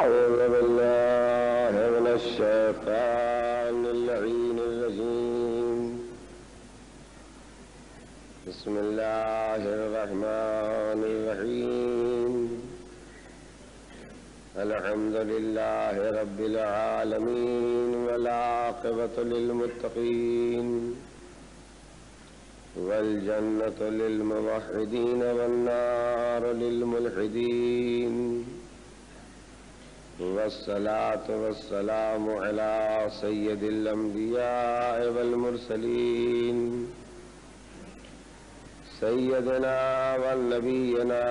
أعوذ بالله من الشيطان اللعين الرجيم. بسم الله الرحمن الرحيم. الحمد لله رب العالمين والعاقبة للمتقين والجنة للموحدين والنار للملحدين، والصلاة والسلام على سيد الأنبياء والمرسلين سيدنا ونبينا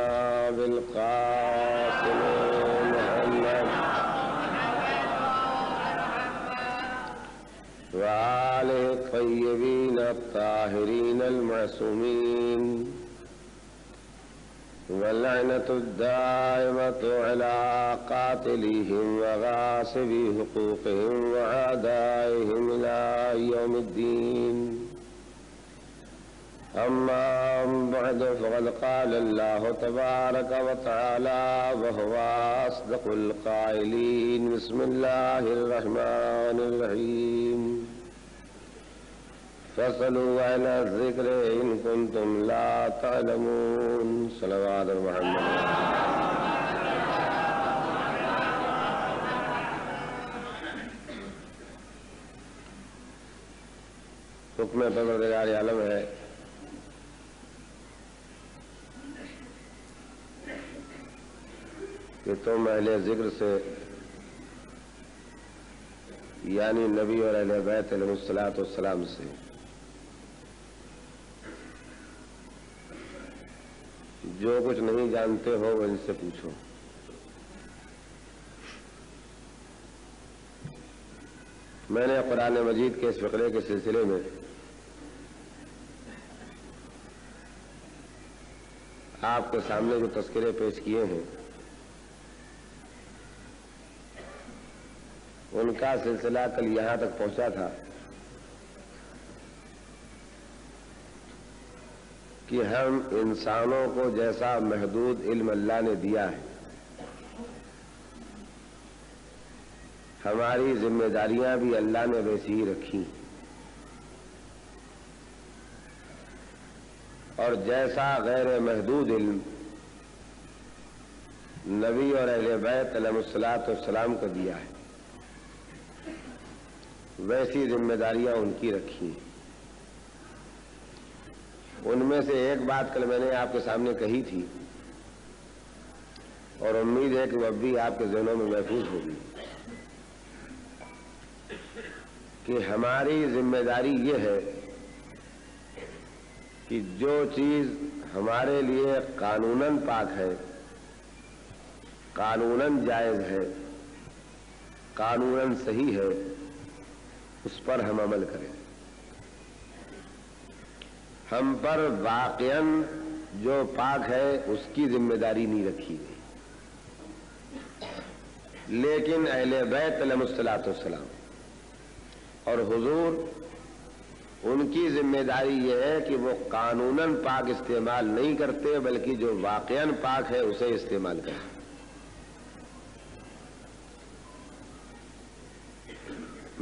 بالقاسم محمد وآله الطيبين الطاهرين المعصومين، واللعنة الدائمة على قاتليهم وغاصبي حقوقهم وأعدائهم إلى يوم الدين. أما بعد، فقد قال الله تبارك وتعالى وهو أصدق القائلين: بسم الله الرحمن الرحيم. فاسألوا أهل الذكر إن كنتم لا تعلمون. صلوات محمد. حکم پروردگار عالم ہے کہ تم اہل ذکر سے یعنی نبی اور اہل بیت علیہ الصلوۃ والسلام سے جو کچھ نہیں جانتے ہو وہ ان سے پوچھو. میں نے قرآن مجید کے اس فقرے کے سلسلے میں آپ کے سامنے جو تذکرے پیش کیے ہیں ان کا سلسلہ کل یہاں تک پہنچا تھا کہ ہم انسانوں کو جیسا محدود علم اللہ نے دیا ہے، ہماری ذمہ داریاں بھی اللہ نے ویسی ہی رکھی، اور جیسا غیر محدود علم نبی اور اہل بیت علیہ الصلوۃ والسلام کو دیا ہے، ویسی ذمہ داریاں ان کی رکھی. ان میں سے ایک بات کل میں نے آپ کے سامنے کہی تھی اور امید ہے کہ وہ اب بھی آپ کے ذہنوں میں محفوظ ہوگی کہ ہماری ذمہ داری یہ ہے کہ جو چیز ہمارے لیے قانوناً پاک ہے، قانوناً جائز ہے، قانوناً صحیح ہے، اس پر ہم عمل کریں. ہم پر واقعاً جو پاک ہے اس کی ذمہ داری نہیں رکھی گئی، لیکن اہل بیت علیہ الصلوۃ والسلام اور حضور ان کی ذمہ داری یہ ہے کہ وہ قانوناً پاک استعمال نہیں کرتے بلکہ جو واقعاً پاک ہے اسے استعمال کرتے.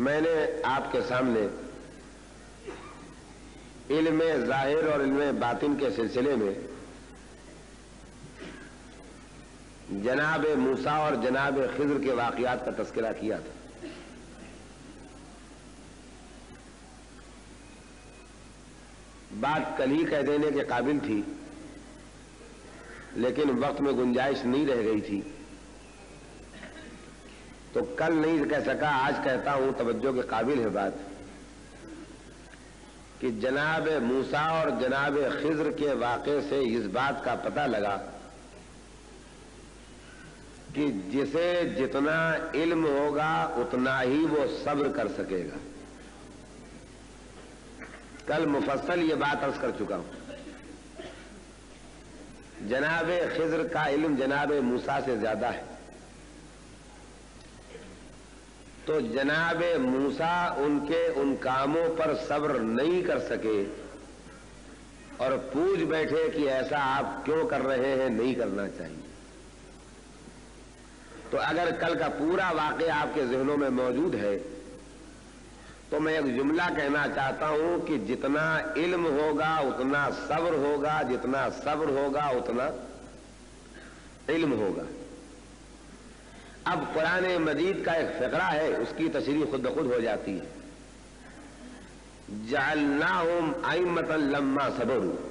میں نے آپ کے سامنے علم ظاہر اور علم باطن کے سلسلے میں جناب موسیٰ اور جناب خضر کے واقعات کا تذکرہ کیا تھا. بات کل ہی کہہ دینے کے قابل تھی لیکن وقت میں گنجائش نہیں رہ گئی تھی تو کل نہیں کہہ سکا، آج کہتا ہوں. توجہ کے قابل ہے بات کہ جناب موسیٰ اور جناب خضر کے واقعے سے اس بات کا پتہ لگا کہ جسے جتنا علم ہوگا اتنا ہی وہ صبر کر سکے گا. کل مفصل یہ بات عرض کر چکا ہوں. جناب خضر کا علم جناب موسیٰ سے زیادہ ہے، تو جناب موسیٰ ان کے ان کاموں پر صبر نہیں کر سکے اور پوچھ بیٹھے کہ ایسا آپ کیوں کر رہے ہیں، نہیں کرنا چاہیے. تو اگر کل کا پورا واقعہ آپ کے ذہنوں میں موجود ہے تو میں ایک جملہ کہنا چاہتا ہوں کہ جتنا علم ہوگا اتنا صبر ہوگا، جتنا صبر ہوگا اتنا علم ہوگا۔ اب قرآن مجید کا ایک فقرہ ہے، اس کی تشریح خود بخود ہو جاتی ہے۔ جعلناہم ائمۃ لما صبروا،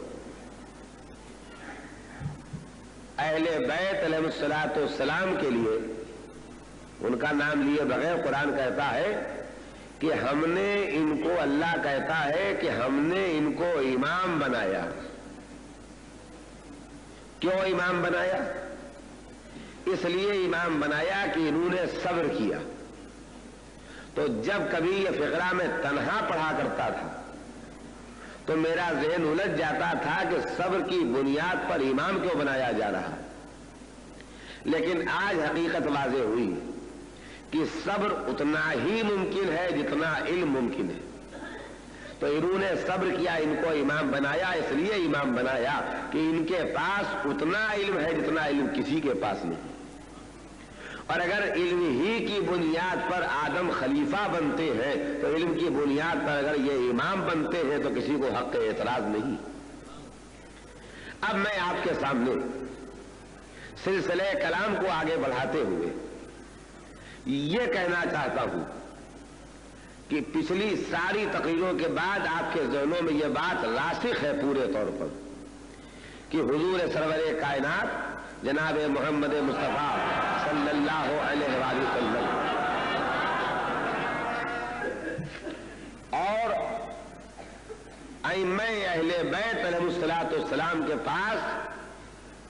اہل بیت علیہ الصلوۃ والسلام کے لیے ان کا نام لیے بغیر قرآن کہتا ہے کہ ہم نے ان کو، اللہ کہتا ہے کہ ہم نے ان کو امام بنایا۔ کیوں امام بنایا؟ اس لیے امام بنایا کہ انہوں نے صبر کیا۔ تو جب کبھی یہ فقرہ میں تنہا پڑھا کرتا تھا تو میرا ذہن الجھ جاتا تھا کہ صبر کی بنیاد پر امام کیوں بنایا جا رہا، لیکن آج حقیقت واضح ہوئی کہ صبر اتنا ہی ممکن ہے جتنا علم ممکن ہے۔ تو انہوں نے صبر کیا، ان کو امام بنایا، اس لیے امام بنایا کہ ان کے پاس اتنا علم ہے جتنا علم کسی کے پاس نہیں۔ اور اگر علم ہی کی بنیاد پر آدم خلیفہ بنتے ہیں تو علم کی بنیاد پر اگر یہ امام بنتے ہیں تو کسی کو حق اعتراض نہیں۔ اب میں آپ کے سامنے سلسلہ کلام کو آگے بڑھاتے ہوئے یہ کہنا چاہتا ہوں کہ پچھلی ساری تقریروں کے بعد آپ کے ذہنوں میں یہ بات راسخ ہے پورے طور پر کہ حضور سرور کائنات جناب محمد مصطفیٰ صلی اللہ علیہ وآلہ وسلم اور ائمہ اہل بیت علیہ الصلوۃ والسلام کے پاس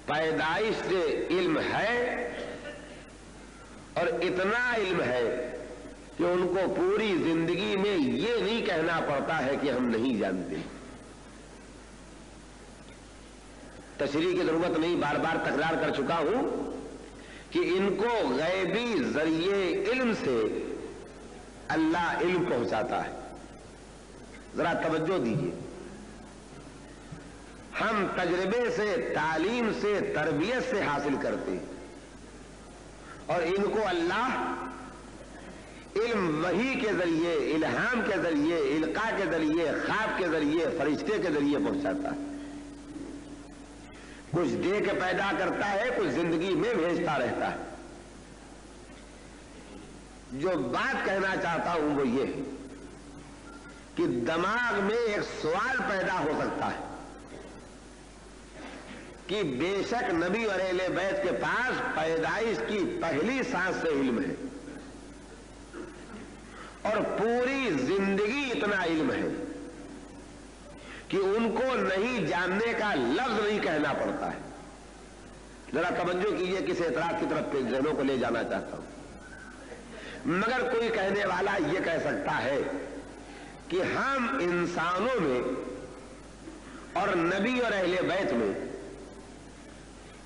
پیدائش سے علم ہے، اور اتنا علم ہے کہ ان کو پوری زندگی میں یہ نہیں کہنا پڑتا ہے کہ ہم نہیں جانتے۔ تشریح کی ضرورت نہیں، بار بار تکرار کر چکا ہوں کہ ان کو غیبی ذریعے علم سے اللہ علم پہنچاتا ہے۔ ذرا توجہ دیجیے، ہم تجربے سے، تعلیم سے، تربیت سے حاصل کرتے ہیں، اور ان کو اللہ علم وحی کے ذریعے، الہام کے ذریعے، القاء کے ذریعے، خواب کے ذریعے، فرشتے کے ذریعے پہنچاتا ہے۔ کچھ دے کے پیدا کرتا ہے، کچھ زندگی میں بھیجتا رہتا ہے۔ جو بات کہنا چاہتا ہوں وہ یہ ہے کہ دماغ میں ایک سوال پیدا ہو سکتا ہے کہ بے شک نبی اور اہل بیت کے پاس پیدائش کی پہلی سانس سے علم ہے، اور پوری زندگی اتنا علم ہے کہ ان کو نہیں جاننے کا لفظ نہیں کہنا پڑتا ہے۔ ذرا توجہ کیجئے، کس اعتراض کی طرف ذہنوں کو لے جانا چاہتا ہوں۔ مگر کوئی کہنے والا یہ کہہ سکتا ہے کہ ہم انسانوں میں اور نبی اور اہل بیت میں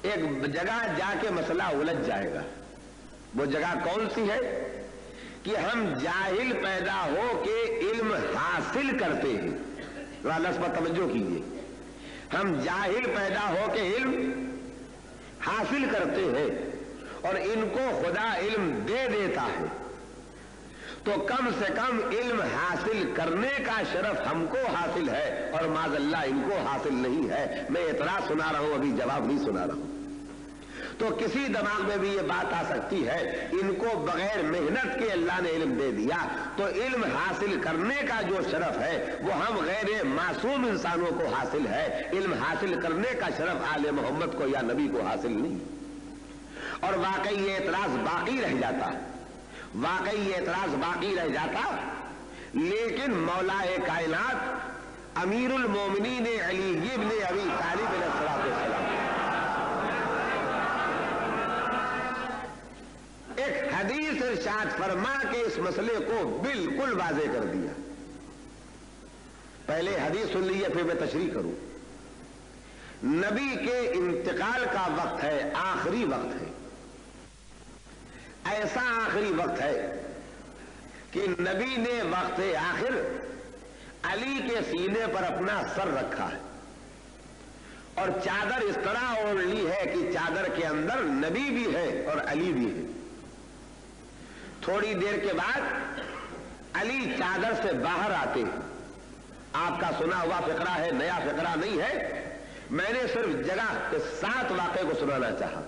ایک جگہ جا کے مسئلہ الجھ جائے گا۔ وہ جگہ کون سی ہے؟ کہ ہم جاہل پیدا ہو کے علم حاصل کرتے ہیں۔ لفظ پر توجہ کیجیے، ہم جاہل پیدا ہو کے علم حاصل کرتے ہیں اور ان کو خدا علم دے دیتا ہے، تو کم سے کم علم حاصل کرنے کا شرف ہم کو حاصل ہے اور معاذ اللہ ان کو حاصل نہیں ہے۔ میں اعتراض سنا رہا ہوں، ابھی جواب نہیں سنا رہا ہوں۔ تو کسی دماغ میں بھی یہ بات آ سکتی ہے، ان کو بغیر محنت کے اللہ نے علم دے دیا، تو علم حاصل کرنے کا جو شرف ہے وہ ہم غیر معصوم انسانوں کو حاصل ہے، علم حاصل کرنے کا شرف آل محمد کو یا نبی کو حاصل نہیں۔ اور واقعی یہ اعتراض باقی رہ جاتا، واقعی یہ اعتراض باقی رہ جاتا، لیکن مولا کائنات امیر المومنین علی ابن ابی طالب علیہ السلام ایک حدیث ارشاد فرما کے اس مسئلے کو بالکل واضح کر دیا۔ پہلے حدیث سن لیجیے پھر میں تشریح کروں۔ نبی کے انتقال کا وقت ہے، آخری وقت ہے، ایسا آخری وقت ہے کہ نبی نے وقت آخر علی کے سینے پر اپنا سر رکھا ہے اور چادر اس طرح اوڑھ لی ہے کہ چادر کے اندر نبی بھی ہے اور علی بھی ہے۔ थोड़ी देर के बाद अली चादर से बाहर आते हैं। आपका सुना हुआ फिक्रा है, नया फिक्रा नहीं है। मैंने सिर्फ जगह के 7 वाक़े को सुनाना चाहा।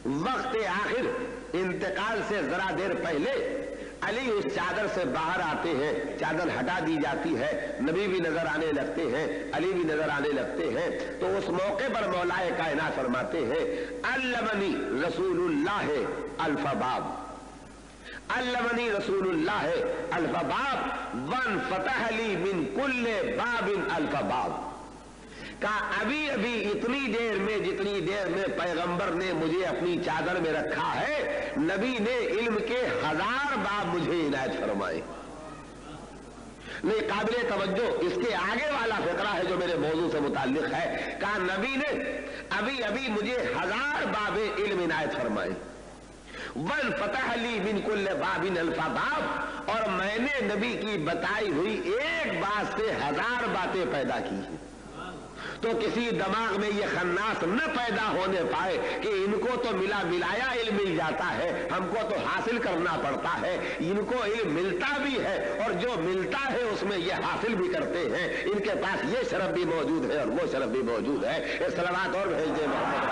वक्त आखिर इंतकाल से जरा देर पहले अली उस चादर से बाहर आते हैं, चादर हटा दी जाती है, नबी भी नजर आने लगते हैं, अली भी नजर आने लगते हैं। तो उस मौके पर मौलाए कायनात फरमाते हैं, अल्लमनी रसूलुल्लाह अल्फबाब, अल्लमनी रसूलुल्लाह अल्फबाब वन फतह ली मिन कुल्ले बाबिन अल्फबाब। का अभी अभी इतनी देर में, जितनी देर में पैगंबर ने मुझे अपनी चादर में रखा है, नबी ने इल्म के 1000 बाब मुझे इनायत फरमाए। नहीं, काबिल तवज्जो इसके आगे वाला फिक्रा है जो मेरे मौजू से मुताल्लिक है। कहा नबी ने अभी अभी मुझे 1000 बाबे इल्म इनायत फरमाए। वन फतह ली मिन कुल्ले बाबिन अल्फबाब, और मैंने नबी की बताई हुई एक बात से 1000 बातें पैदा की। तो किसी दिमाग में ये खन्नास न पैदा होने पाए कि इनको तो मिला मिलाया इल्म मिल जाता है, हमको तो हासिल करना पड़ता है। इनको इल्म मिलता भी है और जो मिलता है उसमें ये हासिल भी करते हैं। इनके पास ये शरफ भी मौजूद है और वो शरफ भी मौजूद है। ये सलावत और भेज दे मोहम्मद।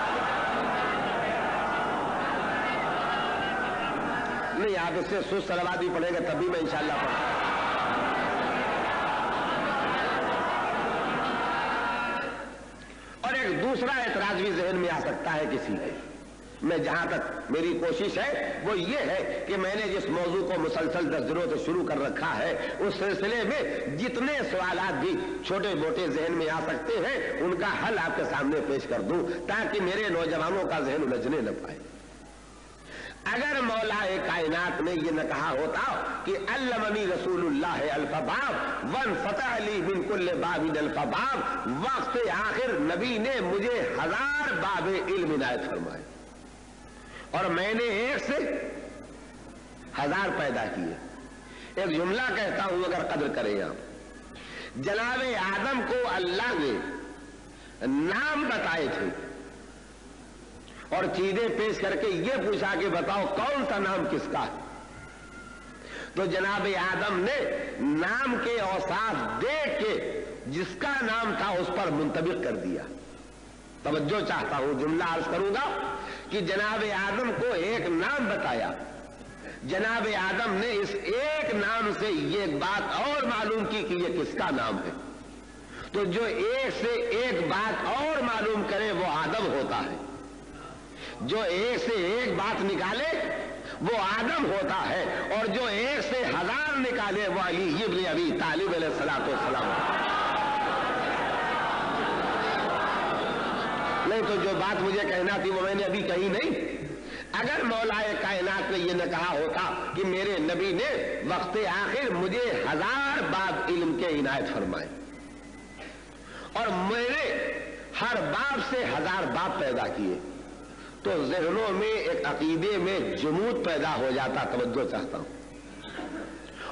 नहीं, आप इससे सुस्त सलावत भी पढ़ेगा तब भी मैं इंशाअल्लाह पढ़ूंगा। एक दूसरा एतराज भी जहन में आ सकता है किसी के। मैं जहां तक मेरी कोशिश है वो ये है कि मैंने जिस मौजू को मुसलसल 10 दिनों से शुरू कर रखा है, उस सिलसिले में जितने सवालात भी छोटे मोटे जहन में आ सकते हैं उनका हल आपके सामने पेश कर दूं, ताकि मेरे नौजवानों का जहन उलझने न पाए। अगर मौलाए कायनात ने यह न कहा होता कि अल्लमनी रसूलुल्लाह अल्फबाब वन फतह ली मिन कुल्ले बाबिन अल्फबाब, वक्त आखिर नबी ने मुझे 1000 बाबे इल्म इनायत फरमाए और मैंने एक से 1000 पैदा किए। एक जुमला कहता हूं, अगर कदर करें आप, जनाबे आदम को अल्लाह ने नाम बताए थे और चीजें पेश करके ये पूछा कि बताओ कौन सा नाम किसका है, तो जनाब आदम ने नाम के औसाफ देख के जिसका नाम था उस पर मुंतबिक कर दिया। तवज्जो चाहता हूं, जुमला अर्ज करूंगा कि जनाब आदम को एक नाम बताया, जनाब आदम ने इस एक नाम से ये बात और मालूम की कि ये किसका नाम है। तो जो एक से एक बात और मालूम करे वो आदम होता है, जो एक से एक बात निकाले वो आदम होता है, और जो एक से 1000 निकाले वो अली इब्न अबी तालिब अलैहिस्सलातु वस्सलाम। नहीं तो जो बात मुझे कहना थी वो मैंने अभी कही नहीं। अगर मौलाए कायनात ने यह न कहा होता कि मेरे नबी ने वक्त आखिर मुझे 1000 बाब इल्म के इनायत फरमाए और मेरे हर बाब से 1000 बाब पैदा किए, तो ज़हनों में एक अकीदे में जुमूद पैदा हो जाता। तवज्जो चाहता हूं,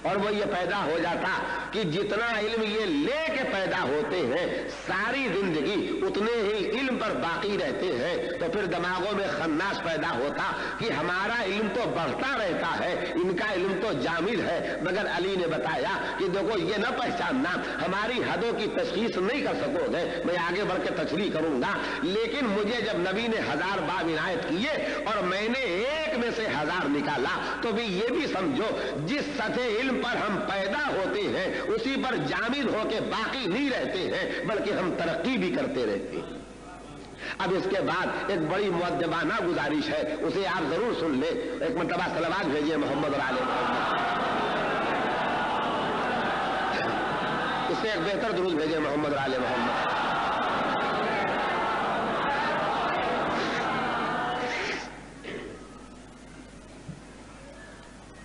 और वो ये पैदा हो जाता कि जितना इल्म ये लेके पैदा होते हैं सारी जिंदगी उतने ही इल्म पर बाकी रहते हैं। तो फिर दिमागों में खन्नास पैदा होता कि हमारा इल्म तो बढ़ता रहता है, इनका इल्म तो जामिद है। मगर अली ने बताया कि देखो ये न पहचानना, हमारी हदों की तशखीस नहीं कर सकोगे, मैं आगे बढ़ के तशरीह करूंगा। लेकिन मुझे जब नबी ने 1000 बाब इनायत किए और मैंने एक में से 1000 निकाला, तो भी ये भी समझो जिस सतह इल्म पर हम पैदा होते हैं उसी पर जामिद होके बाकी नहीं रहते हैं, बल्कि हम तरक्की भी करते रहते हैं। अब इसके बाद एक बड़ी मुअद्दबाना गुजारिश है, उसे आप जरूर सुन ले। एक मरतबा सलावत भेजिए मोहम्मद और आले मोहम्मद। इससे एक बेहतर दुरूद भेजिए मोहम्मद और आले मोहम्मद।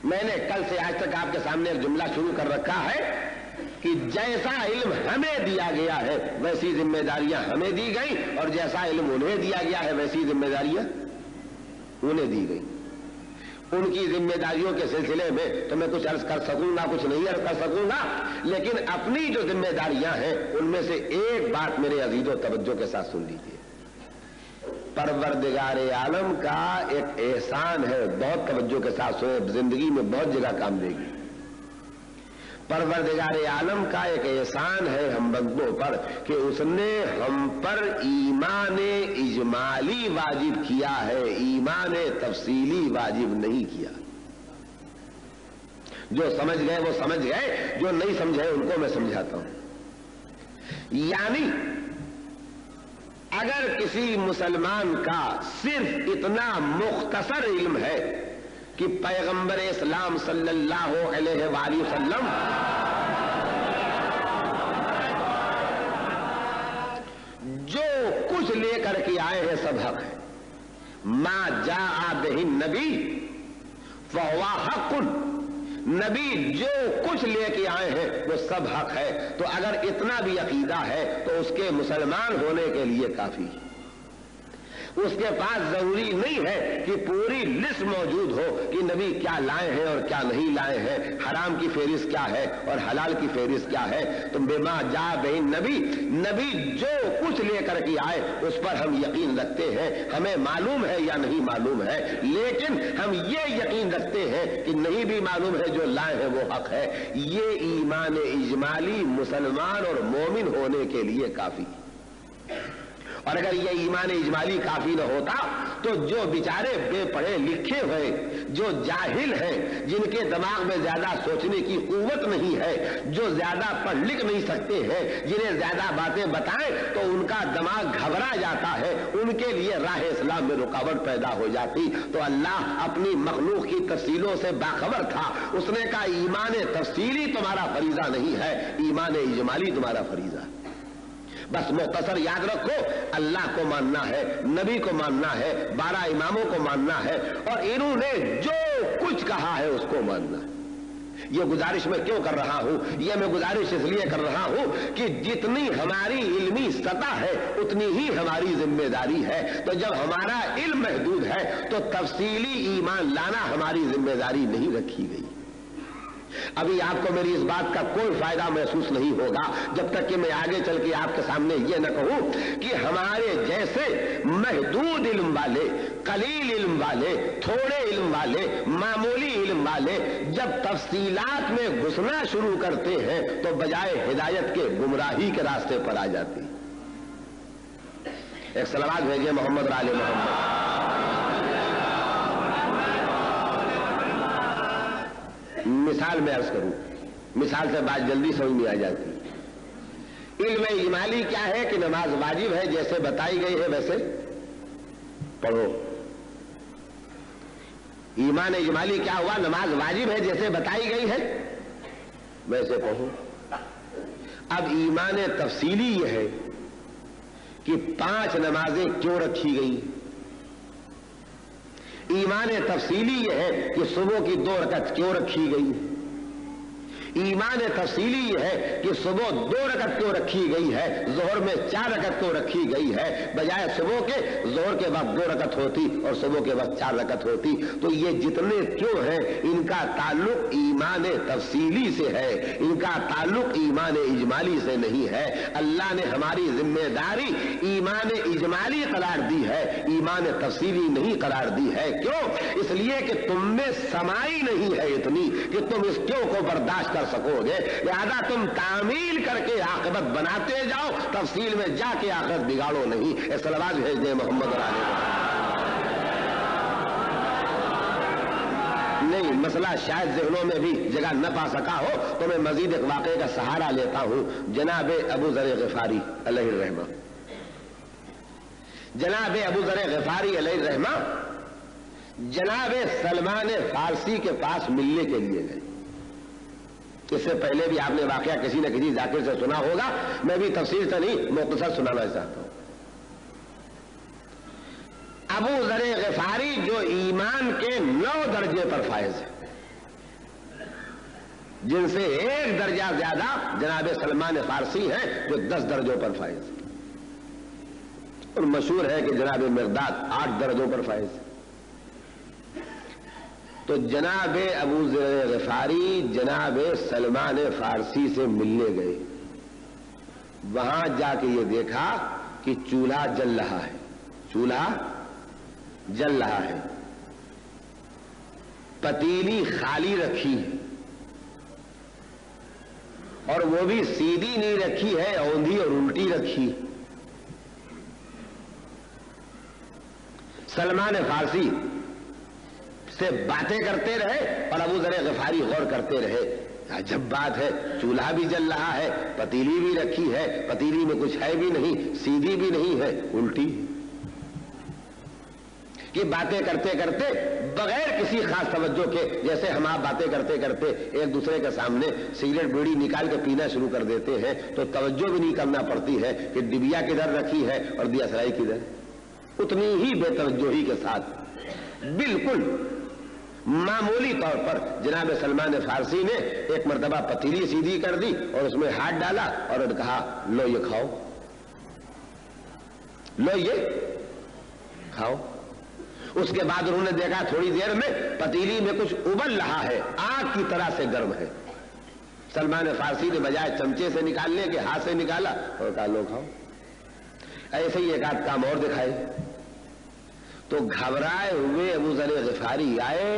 मैंने कल से आज तक आपके सामने एक जुमला शुरू कर रखा है कि जैसा इल्म हमें दिया गया है वैसी जिम्मेदारियां हमें दी गई, और जैसा इल्म उन्हें दिया गया है वैसी जिम्मेदारियां उन्हें दी गई। उनकी जिम्मेदारियों के सिलसिले में तो मैं कुछ अर्ज कर सकूंगा, कुछ नहीं अर्ज कर सकूंगा, लेकिन अपनी जो जिम्मेदारियां हैं उनमें से एक बात मेरे अजीजों तवज्जो के साथ सुन लीजिए। परवरदिगार आलम का एक एहसान है, बहुत तवज्जो के साथ सुने, जिंदगी में बहुत जगह काम देगी। परवरदिगार आलम का एक एहसान है हम बंदों पर कि उसने हम पर ईमान इजमाली वाजिब किया है, ईमान तफसीली वाजिब नहीं किया। जो समझ गए वो समझ गए, जो नहीं समझे उनको मैं समझाता हूं। यानी अगर किसी मुसलमान का सिर्फ इतना मुख्तसर इल्म है कि पैगंबर इस्लाम सल्लल्लाहु अलैहि वसल्लम जो कुछ लेकर के आए हैं सब हक है, मा जाअ बिही नबी फहुवा हक़्क़ुन, नबी जो कुछ लेके आए हैं वो सब हक है। तो अगर इतना भी अकीदा है तो उसके मुसलमान होने के लिए काफी है। उसके पास जरूरी नहीं है कि पूरी लिस्ट मौजूद हो कि नबी क्या लाए हैं और क्या नहीं लाए हैं, हराम की फेरिस्त क्या है और हलाल की फेरिस्त क्या है। तो बिमा जा बही नबी, नबी जो कुछ लेकर के आए उस पर हम यकीन रखते हैं। हमें मालूम है या नहीं मालूम है, लेकिन हम ये यकीन रखते हैं कि नहीं भी मालूम है जो लाए हैं वो हक है। ये ईमान इजमाली मुसलमान और मोमिन होने के लिए काफी। और अगर ये ईमान इजमाली काफी न होता तो जो बेचारे बेपढ़े लिखे हुए, जो जाहिल हैं, जिनके दिमाग में ज्यादा सोचने की कुव्वत नहीं है, जो ज्यादा पढ़ लिख नहीं सकते हैं, जिन्हें ज्यादा बातें बताएं तो उनका दिमाग घबरा जाता है, उनके लिए राह इस्लाम में रुकावट पैदा हो जाती। तो अल्लाह अपनी मखलूक की तफसीलों से बाखबर था। उसने कहा ईमान तफसीली तुम्हारा फरीजा नहीं है, ईमान इजमाली तुम्हारा फरीजा है। बस मुख्तसर याद रखो, अल्लाह को मानना है, नबी को मानना है, 12 इमामों को मानना है और इन्होंने जो कुछ कहा है उसको मानना है। ये गुजारिश मैं क्यों कर रहा हूं? ये मैं गुजारिश इसलिए कर रहा हूं कि जितनी हमारी इल्मी सतह है उतनी ही हमारी जिम्मेदारी है। तो जब हमारा इल्म महदूद है तो तफसीली ईमान लाना हमारी जिम्मेदारी नहीं रखी गई। अभी आपको मेरी इस बात का कोई फायदा महसूस नहीं होगा जब तक कि मैं आगे चल के आपके सामने ये न कहूं कि हमारे जैसे महदूद इल्म वाले, कलील इल्म वाले, थोड़े इल्म वाले, मामूली इल्म वाले जब तफसीलात में घुसना शुरू करते हैं तो बजाय हिदायत के गुमराही के रास्ते पर आ जाती। एक सलावत भेजिए मोहम्मद आले मोहम्मद। मिसाल में अर्ज करूं, मिसाल से बात जल्दी समझ में आ जाती। इल्म इजमाली क्या है कि नमाज वाजिब है, जैसे बताई गई है वैसे पढ़ो। ईमान इजमाली क्या हुआ? नमाज वाजिब है जैसे बताई गई है वैसे पढ़ो। अब ईमान तफसीली यह है कि 5 नमाजें क्यों रखी गई। ईमान तफसीली यह है कि सुबह की 2 रकत क्यों रखी गई। ईमान तफसीली यह है कि सुबह 2 रकत क्यों रखी गई है, जोहर में 4 रकत क्यों रखी गई है, बजाय सुबह के जोहर के वक्त 2 रकत होती और सुबह के वक्त 4 रकत होती। तो ये जितने क्यों हैं इनका ताल्लुक ईमान तफसीली से है, इनका ताल्लुक ईमान इजमाली से नहीं है। अल्लाह ने हमारी जिम्मेदारी ईमान इजमाली करार दी है, ईमान तफसीली नहीं करार दी है। क्यों? इसलिए कि तुम में समाई नहीं है इतनी कि तुम इस क्यों को बर्दाश्त कर सकोगे। लिहाजा तुम तामील करके आखिरत बनाते जाओ, तफसील में जाके आखिरत बिगाड़ो नहीं। सलावत भेज दे मोहम्मद नहीं, मसला शायद ज़हनों में भी जगह न पा सका हो तो मैं मजीद एक वाक़े का सहारा लेता हूं। जनाब अबू ज़र ग़िफ़ारी अलैहिर्रहमा, जनाब अबू ज़र ग़िफ़ारी अलैहिर्रहमा जनाब सलमान फारसी के पास मिलने के लिए गए। इससे पहले भी आपने वाकया किसी न किसी जाकिर से सुना होगा, मैं भी तफसील से नहीं मुख्तसर सुनाना चाहता हूं। अबू ज़र ग़िफ़ारी जो ईमान के 9 दर्जे पर फायज है, जिनसे 1 दर्जा ज्यादा जनाब सलमान फारसी हैं जो 10 दर्जों पर फायज है। और मशहूर है कि जनाब मिक़दाद 8 दर्जों पर फायज है। तो जनाब अबू ज़र ग़िफ़ारी जनाब सलमान फारसी से मिलने गए। वहां जाके ये देखा कि चूल्हा जल रहा है, चूल्हा जल रहा है, पतीली खाली रखी है, और वो भी सीधी नहीं रखी है, औंधी और उल्टी रखी। सलमान फारसी से बातें करते रहे और अबू ज़र ग़िफ़ारी गौर करते रहे। अजब बात है, चूल्हा भी जल रहा है, पतीली भी रखी है, पतीली में कुछ है भी नहीं, सीधी भी नहीं है, उल्टी। कि बातें करते करते बगैर किसी खास तवज्जो के, जैसे हम आप बातें करते करते एक दूसरे के सामने सिगरेट बीड़ी निकाल के पीना शुरू कर देते हैं, तो तवज्जो भी नहीं करना पड़ती है कि डिबिया किधर रखी है और दिया सराई किधर। उतनी ही बेतवज्जोही के साथ बिल्कुल मामूली तौर पर जनाब सलमान फारसी ने एक मर्तबा पतीली सीधी कर दी और उसमें हाथ डाला और कहा, लो ये खाओ, लो ये खाओ। उसके बाद उन्होंने देखा थोड़ी देर में पतीली में कुछ उबल रहा है, आग की तरह से गर्म है। सलमान फारसी ने बजाय चमचे से निकालने के हाथ से निकाला और कहा, लो खाओ। ऐसे ही एक आध काम और दिखाए तो घबराए हुए अबू ज़र ग़िफ़ारी आए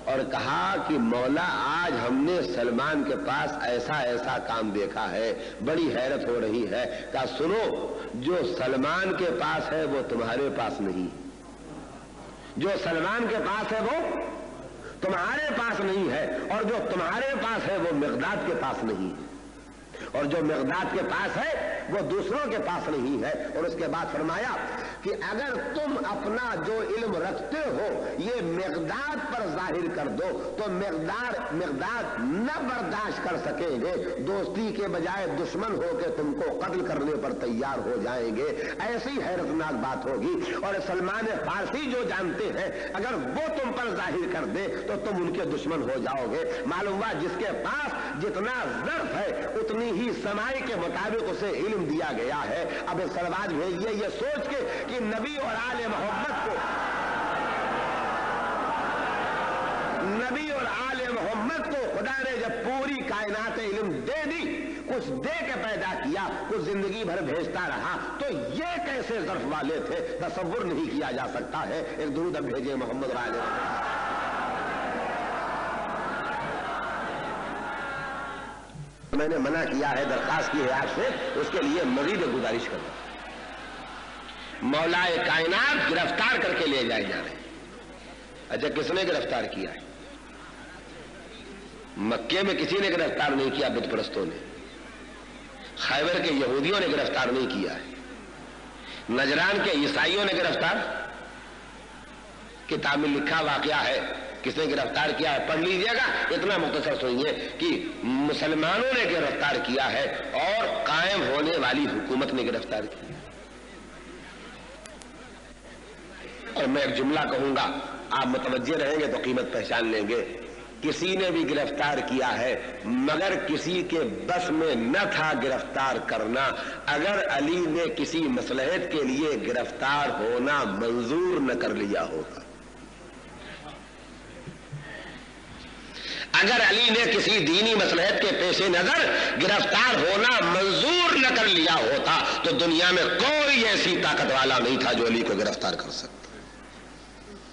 और कहा कि मौला, आज हमने सलमान के पास ऐसा ऐसा काम देखा है, बड़ी हैरत हो रही है। कहा, सुनो, जो सलमान के पास है वो तुम्हारे पास नहीं, जो सलमान के पास है वो तुम्हारे पास नहीं है, और जो तुम्हारे पास है वो मिक़दाद के पास नहीं है, और जो मिक़दाद के पास है वो दूसरों के पास नहीं है। और उसके बाद फरमाया कि अगर तुम अपना जो इल्म रखते हो ये मिक़दाद पर जाहिर कर दो तो मिक़दाद न बर्दाश्त कर सकेंगे, दोस्ती के बजाय दुश्मन होकर तुमको कत्ल करने पर तैयार हो जाएंगे। ऐसी हैरतनाक बात होगी। और सलमान फारसी जो जानते हैं, अगर वो तुम पर जाहिर कर दे तो तुम उनके दुश्मन हो जाओगे। मालूम हुआ जिसके पास जितना ज़र्फ है उतनी ही समाई के मुताबिक उसे इल्म दिया गया है। अब सलवाज भेजिए ये सोच के कि नबी और आले मोहम्मद को, नबी और आले मोहम्मद को खुदा ने जब पूरी कायनात इल्म दे दी, कुछ दे के पैदा किया, कुछ जिंदगी भर भेजता रहा, तो ये कैसे ज़र्फ वाले थे, तसव्वुर नहीं किया जा सकता है। एक दुरूद अब भेजे मोहम्मद और आले। मैंने मना किया है, दरखास्त की है आपसे, उसके लिए मजीद गुजारिश करता हूं। मौलाए कायनात गिरफ्तार करके ले जाए जा रहे हैं। अच्छा, किसने गिरफ्तार किया है? मक्के में किसी ने गिरफ्तार नहीं किया, बुत परस्तों ने। खैबर के यहूदियों ने गिरफ्तार नहीं किया है। नजरान के ईसाइयों ने गिरफ्तार, किताब में लिखा वाकया है किसने गिरफ्तार किया है, पढ़ लीजिएगा। इतना मुख्तसर सुनिए कि मुसलमानों ने गिरफ्तार किया है और कायम होने वाली हुकूमत ने गिरफ्तार किया। और मैं एक जुमला कहूंगा, आप मुतवज्जे रहेंगे तो कीमत पहचान लेंगे। किसी ने भी गिरफ्तार किया है मगर किसी के बस में न था गिरफ्तार करना। अगर अली ने किसी मसलहत के लिए गिरफ्तार होना मंजूर न कर लिया होगा, अगर अली ने किसी दीनी मसलहत के पेशे नजर गिरफ्तार होना मंजूर न कर लिया होता तो दुनिया में कोई ऐसी ताकत वाला नहीं था जो अली को गिरफ्तार कर सकता।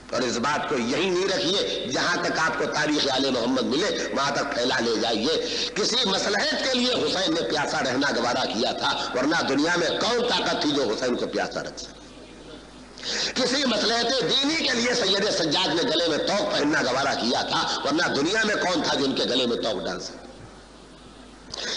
और इस बात को यही नहीं रखिए, जहां तक आपको तारीख आले मोहम्मद मिले वहां तक फैला ले जाइए। किसी मसलहत के लिए हुसैन ने प्यासा रहना गवारा किया था, वरना दुनिया में कौन ताकत थी जो हुसैन को प्यासा रख सके। किसी मसलहत दीनी के लिए सैयद सज्जाद ने गले में तौक पहनना गवारा किया था, वरना दुनिया में कौन था जिनके गले में तौक डाल सके।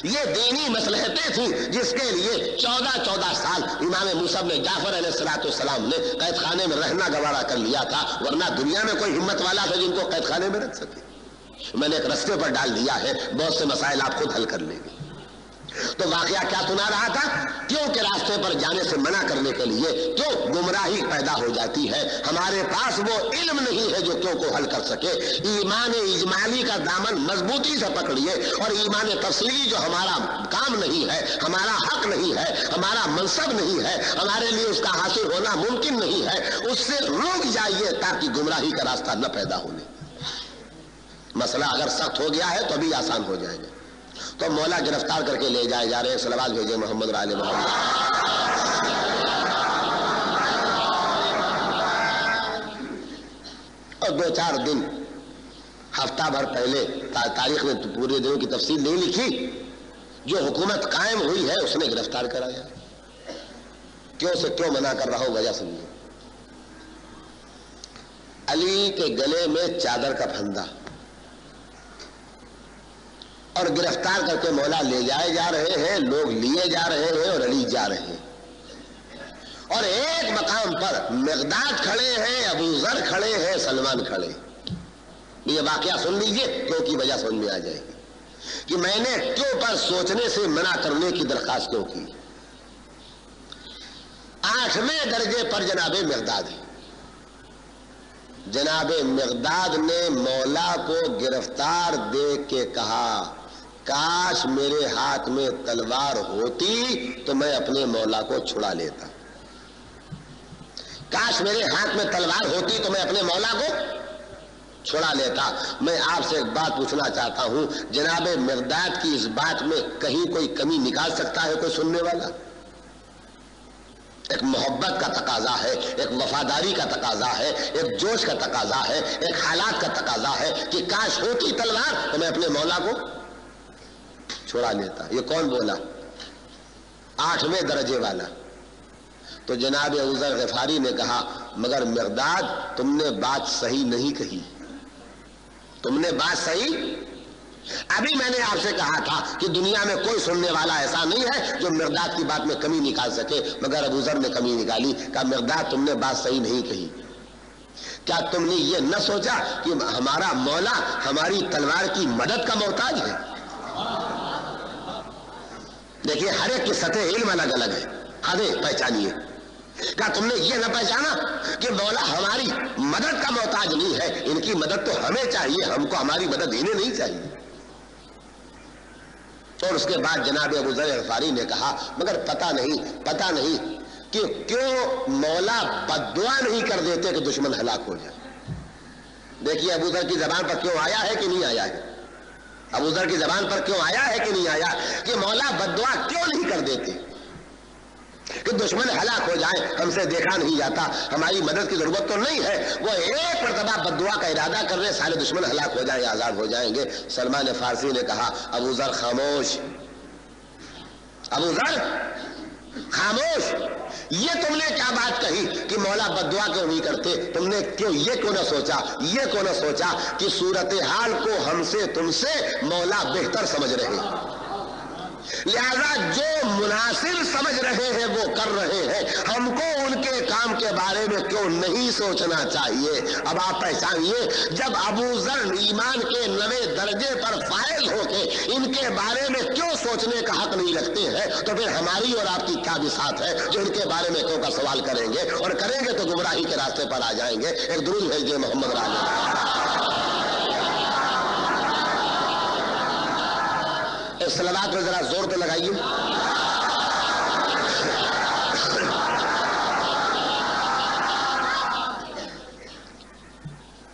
ये दीनी मसलहतें थी जिसके लिए 14-14 साल इमाम मूसा ने जाफर अलैहिस्सलाम ने कैद खाने में रहना गवारा कर लिया था, वरना दुनिया में कोई हिम्मत वाला था जिनको कैद खाने में रख सके। मैंने एक रस्ते पर डाल दिया है, बहुत से मसाइल आप खुद हल कर लेंगे। तो वाकया क्या सुना रहा था, क्यों के रास्ते पर जाने से मना करने के लिए क्यों गुमराही पैदा हो जाती है। हमारे पास वो इल्म नहीं है जो क्यों को हल कर सके। ईमान इजमाली का दामन मजबूती से पकड़िए और ईमान तफसीली जो हमारा काम नहीं है, हमारा हक नहीं है, हमारा मनसब नहीं है, हमारे लिए उसका हासिल होना मुमकिन नहीं है, उससे रुक जाइए ताकि गुमराही का रास्ता न पैदा होने। मसला अगर सख्त हो गया है तो अभी आसान हो जाएगा। तो मौला गिरफ्तार करके ले जाए जा रहे हैं। सलवात भेजे मोहम्मद और आले मोहम्मद। اور 2-4 دن ہفتہ بھر پہلے، تاریخ میں پورے دنوں کی تفصیل نہیں لکھی، جو حکومت قائم ہوئی ہے اس نے گرفتار کرایا. کیوں سے کیوں منع کر رہا ہوں، وجہ سمجھو. علی کے گلے میں چادر کا پھندا، اور گرفتار کر کے مولا لے جائے جا رہے ہیں، لوگ لیے جا رہے ہیں اور علی جا رہے ہیں. اور ایک مقام پر مقداد کھڑے ہیں، ابو ذر کھڑے ہیں، سلمان کھڑے. یہ واقعہ سن لیجئے، کیوں کی وجہ سمجھ میں آ جائے گی کہ میں نے کیوں پر سوچنے سے منع کرنے کی درخواست کیوں کی. 8ویں درجے پر جناب مقداد ہے. جناب مقداد نے مولا کو گرفتار دیکھ کے کہا، کاش میرے ہاتھ میں تلوار ہوتی تو میں اپنے مولا کو چھڑا لیتا. کاش میرے ہاتھ میں تلوار ہوتی تو میں اپنے مولا کو چھڑا لیتا. میں آپ سے ایک بات پوچھنا چاہتا ہوں، جناب مقداد کی اس بات میں کہیں کوئی کمی نکال سکتا ہے کوئی سننے والا؟ ایک محبت کا تقاضا ہے، ایک وفاداری کا تقاضا ہے، ایک جوش کا تقاضا ہے، ایک حالات کا تقاضا ہے کہ کاش ہوتی تلوار تو میں اپنے مولا کو چھوڑا لیتا. یہ کون بولا؟ 8ویں درجے والا. تو جناب ابو ذر غفاری نے کہا، مگر مقداد تم نے بات صحیح نہیں کہی، تم نے بات صحیح. ابھی میں نے آپ سے کہا تھا کہ دنیا میں کوئی سننے والا ایسا نہیں ہے جو مقداد کی بات میں کمی نکال سکے، مگر ابو ذر نے کمی نکالی. کہا مقداد تم نے بات صحیح نہیں کہی. کیا تم نے یہ نہ سوچا کہ ہمارا مولا ہماری تلوار کی مدد کا محتاج ہے؟ دیکھیے ہر ایک کی سطح علم الگ الگ ہے، حدیں پہچانیے. کیا تم نے یہ نہ پہچانا کہ مولا ہماری مدد کا محتاج نہیں ہے، ان کی مدد تو ہمیں چاہیے، ہم کو ہماری مدد انہیں نہیں چاہیے. اور اس کے بعد جناب ابو ذر غفاری نے کہا، مگر پتہ نہیں کہ کیوں مولا بد دعا نہیں کر دیتے کہ دشمن ہلاک ہو جائے. دیکھیے ابو ذر کی زبان پر کیوں آیا ہے کہ نہیں آیا ہے، ابو ذر کی زبان پر کیوں آیا ہے کہ نہیں آیا کہ مولا بد دعا کیوں نہیں کر دیتے کہ دشمن ہلاک ہو جائے. ہم سے دیکھا نہیں جاتا، ہماری مدد کی ضرورت تو نہیں ہے، وہ ایک مرتبہ بد دعا کا ارادہ کر رہے، سارے دشمن ہلاک ہو جائیں، آزاد ہو جائیں گے. سلمان فارسی نے کہا، ابو ذر خاموش، ابو ذر خاموش. یہ تم نے کیا بات کہی کہ مولا بد دعا کیوں نہیں کرتے؟ تم نے یہ کیوں نہ سوچا کہ صورتحال کو ہم سے تم سے مولا بہتر سمجھ رہے ہیں، لہذا جو مناسب سمجھ رہے ہیں وہ کر رہے ہیں، ہم کو ان کے کام کے بارے میں کیوں نہیں سوچنا چاہیے؟ اب آپ پہچانیے، جب ابو ذر ایمان کے 9ویں درجے پر فائز ہو کے ان کے بارے میں کیوں سوچنے کا حق نہیں رکھتے ہیں، تو پھر ہماری اور آپ کی کیا بساط ہے جو ان کے بارے میں کیوں کا سوال کریں گے، اور کریں گے تو گمراہی کے راستے پر آ جائیں گے. ایک درود بھیجیے محمد علیہ. صلوات میں ذرا زور تو لگائیے.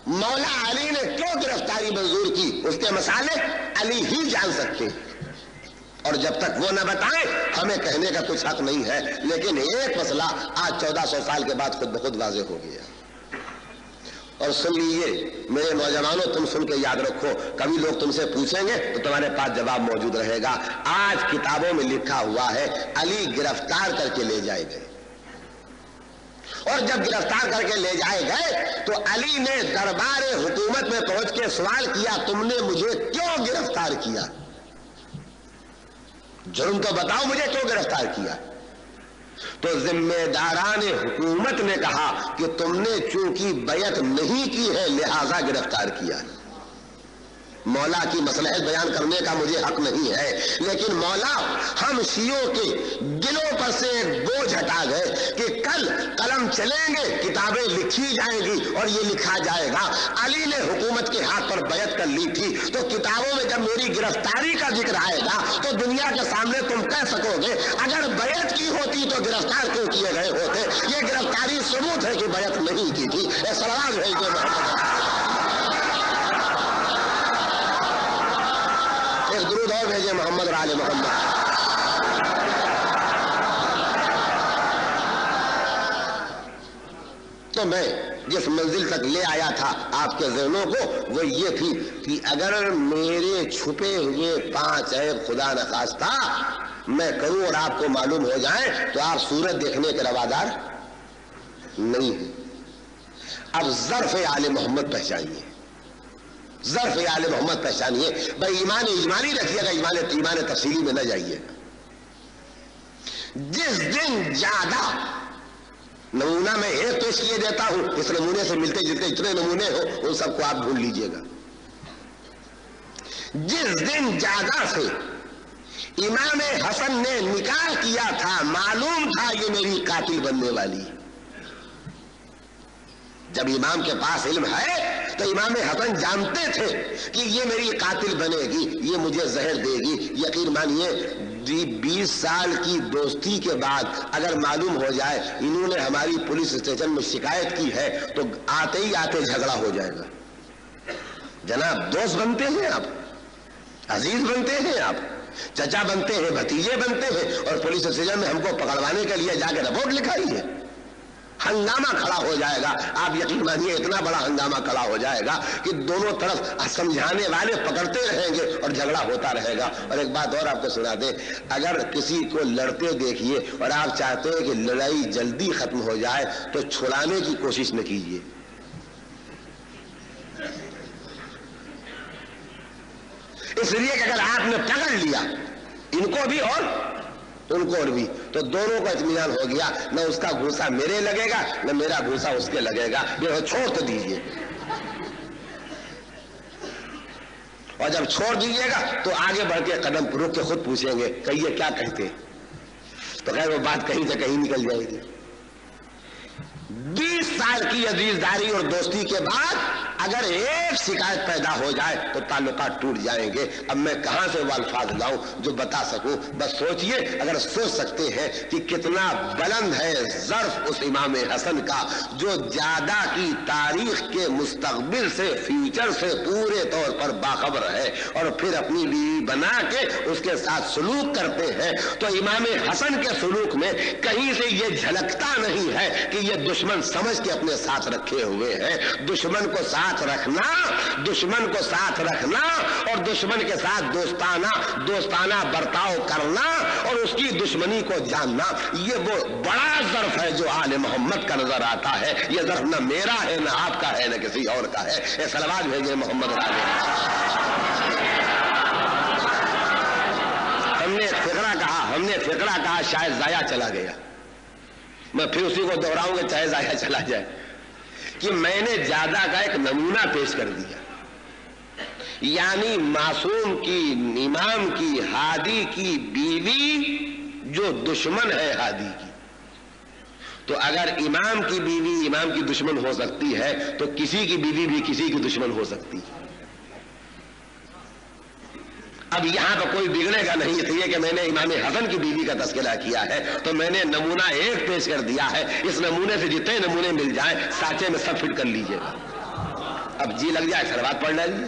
مولا علی نے کیوں گرفتاری منظور کی، اس کے مسالے علی ہی جان سکتے، اور جب تک وہ نہ بتائیں ہمیں کہنے کا کچھ حق نہیں ہے. لیکن ایک مسئلہ آج 1400 سال کے بعد خود بخود واضح ہو گیا. اور سن لیجیے میرے نوجوانوں، تم سن کے یاد رکھو، کبھی لوگ تم سے پوچھیں گے تو تمہارے پاس جواب موجود رہے گا. آج کتابوں میں لکھا ہوا ہے علی گرفتار کر کے لے جائے گئے، اور جب گرفتار کر کے لے جائے گئے تو علی نے دربار حکومت میں پہنچ کے سوال کیا، تم نے مجھے کیوں گرفتار کیا؟ جرم تو بتاؤ، مجھے کیوں گرفتار کیا؟ تو ذمہ داران حکومت نے کہا کہ تم نے چونکہ بیعت نہیں کی ہے لہذا گرفتار کیا. مولا کی مصلحت بیان کرنے کا مجھے حق نہیں ہے، لیکن مولا ہم شیعوں کے دلوں پر سے ایک بوجھ ہٹا گئے کہ کل قلم چلیں گے، کتابیں لکھی جائیں گی اور یہ لکھا جائے گا علی نے حکومت کے ہاتھ پر بیعت کر لی تھی. تو کتابوں میں جب میری گرفتاری کا ذکر آئے گا تو دنیا کے سامنے تم کہہ سکو گے اگر بیعت کی ہوتی تو گرفتار کیوں کیے گئے ہوتے. یہ گرفتاری ثبوت ہے کہ بیعت نہیں کی تھی. سلام ہے کہ درود اور بھیجے محمد آل محمد. تو میں जिस मंजिल तक ले आया था आपके ज़हनों को, वो ये थी कि अगर मेरे छुपे हुए 5 ऐब खुदा न खास्ता मैं करूं और आपको मालूम हो जाए तो आप सूरत देखने के रवादार नहीं है। अब ज़र्फ़ आले मोहम्मद पहचानिए, ज़र्फ़ आले मोहम्मद पहचानिए। भाई ईमान इजमानी रखिएगा, ईमान तफसीली में न जाइएगा। जिस दिन ज्यादा, नमूना मैं एक पेश किए देता हूं, इस नमूने से मिलते जुलते जितने नमूने हो उन सबको आप ढूंढ लीजिएगा। जिस दिन ज्यादा से इमाम हसन ने निकाह किया था, मालूम था ये मेरी कातिल बनने वाली। जब इमाम के पास इल्म है तो इमाम हसन जानते थे कि ये मेरी कातिल बनेगी, ये मुझे जहर देगी। यकीन मानिए 20 साल की दोस्ती के बाद अगर मालूम हो जाए इन्होंने हमारी पुलिस स्टेशन में शिकायत की है तो आते ही आते झगड़ा हो जाएगा। जनाब दोस्त बनते हैं आप, अजीज बनते हैं आप, चचा बनते हैं, भतीजे बनते हैं, और पुलिस स्टेशन में हमको पकड़वाने के लिए जाकर रिपोर्ट लिखाई है। हंगामा खड़ा हो जाएगा। आप यकीन मानिए इतना बड़ा हंगामा खड़ा हो जाएगा कि दोनों तरफ समझाने वाले पकड़ते रहेंगे और झगड़ा होता रहेगा। और एक बात और आपको सुना दें, अगर किसी को लड़ते देखिए और आप चाहते हैं कि लड़ाई जल्दी खत्म हो जाए तो छुड़ाने की कोशिश न कीजिए। इसलिए कि अगर आपने पकड़ लिया इनको भी और उनको और भी, तो दोनों को इत्मीनान हो गया, न उसका घूसा मेरे लगेगा न मेरा घूसा उसके लगेगा, ये छोड़ तो दीजिए। और जब छोड़ दीजिएगा तो आगे बढ़ के कदम रुक के खुद पूछेंगे कहिए क्या कहते, तो खैर वो बात कहीं से कहीं निकल जाएगी। 20 साल की अजीजदारी और दोस्ती के बाद अगर एक शिकायत पैदा हो जाए तो ताल्लुकात टूट जाएंगे। अब मैं कहां से वो अल्फाज लाऊं जो बता सकूं, बस सोचिए। अगर सोच सकते हैं कि कितना बुलंद है ज़र्फ उस इमाम हसन का जो ज्यादा की तारीख के मुस्तकबिल से, फ्यूचर से पूरे तौर पर बाखबर है और फिर अपनी बीवी बना के उसके साथ सलूक करते हैं, तो इमाम हसन के सलूक में कहीं से ये झलकता नहीं है कि ये दुश्मन समझ के अपने साथ रखे हुए हैं। दुश्मन को साथ रखना, दुश्मन को साथ रखना और दुश्मन के साथ दोस्ताना बर्ताव करना और उसकी दुश्मनी को जानना, ये वो बड़ा ज़र्फ है जो आले मोहम्मद का नजर आता है। ये ज़र्फ न मेरा है, न आपका है, न किसी और का है। ये सलवात भेजे मोहम्मद वाले। हमने फिक्रा कहा शायद जाया चला गया, मैं फिर उसी को दोहराऊंगा चाहे जाया चला जाए, कि मैंने ज्यादा का एक नमूना पेश कर दिया। यानी मासूम की, इमाम की, हादी की बीवी जो दुश्मन है हादी की, तो अगर इमाम की बीवी इमाम की दुश्मन हो सकती है तो किसी की बीवी भी किसी की दुश्मन हो सकती है। अब यहां पर कोई बिगड़ेगा नहीं, इसलिए कि मैंने इमाम हसन की बीवी का तस्करा किया है तो मैंने नमूना एक पेश कर दिया है। इस नमूने से जितने नमूने मिल जाएं साचे में सब फिट कर लीजिएगा। अब जी लग जाए सलवात पढ़ लीजिए।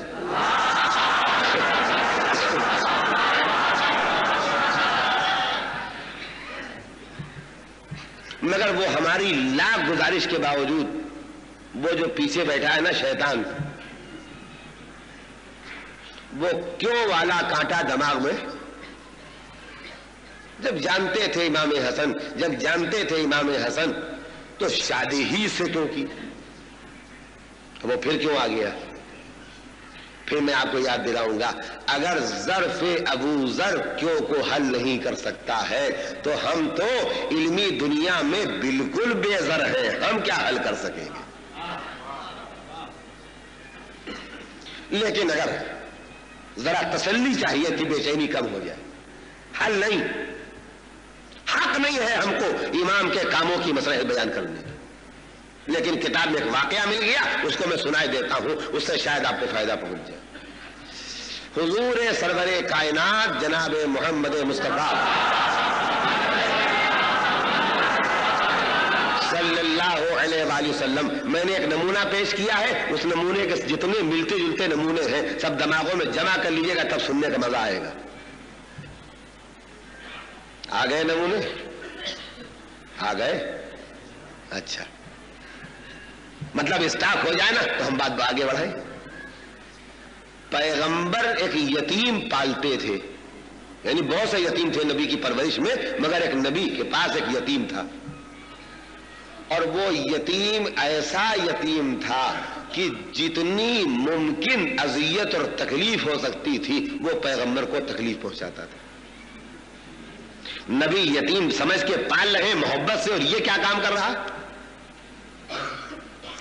मगर वो हमारी लाख गुजारिश के बावजूद वो जो पीछे बैठा है ना शैतान, वो क्यों वाला कांटा दिमाग में, जब जानते थे इमाम हसन तो शादी ही से क्यों की, वो फिर क्यों आ गया। फिर मैं आपको याद दिलाऊंगा, अगर ज़र्फ़े अबू ज़र क्यों को हल नहीं कर सकता है तो हम तो इल्मी दुनिया में बिल्कुल बेज़र हैं, हम क्या हल कर सकेंगे। लेकिन अगर जरा तसल्ली चाहिए कि बेचैनी कम हो जाए, हल नहीं, हक नहीं है हमको इमाम के कामों की मसले बयान करने का। लेकिन किताब में एक वाकया मिल गया, उसको मैं सुनाई देता हूं, उससे शायद आपको फायदा पहुंच जाए। हुजूर सरवरे कायनात जनाब मोहम्मद मुस्तफा सल्लल्लाहु अलैहि वसल्लम, मैंने एक नमूना पेश किया है, उस नमूने के जितने मिलते जुलते नमूने हैं सब दिमागों में जमा कर लीजिएगा, तब सुनने का मजा आएगा। आ गए नमूने? आ गए? अच्छा। मतलब स्टॉक हो जाए ना तो हम बात आगे बढ़ाएं। पैगंबर एक यतीम पालते थे, यानी बहुत से यतीम थे नबी की परवरिश में, मगर एक नबी के पास एक यतीम था, और वो यतीम ऐसा यतीम था कि जितनी मुमकिन अजियत और तकलीफ हो सकती थी वो पैगंबर को तकलीफ पहुंचाता था। नबी यतीम समझ के पाल रहे मोहब्बत से, और ये क्या काम कर रहा,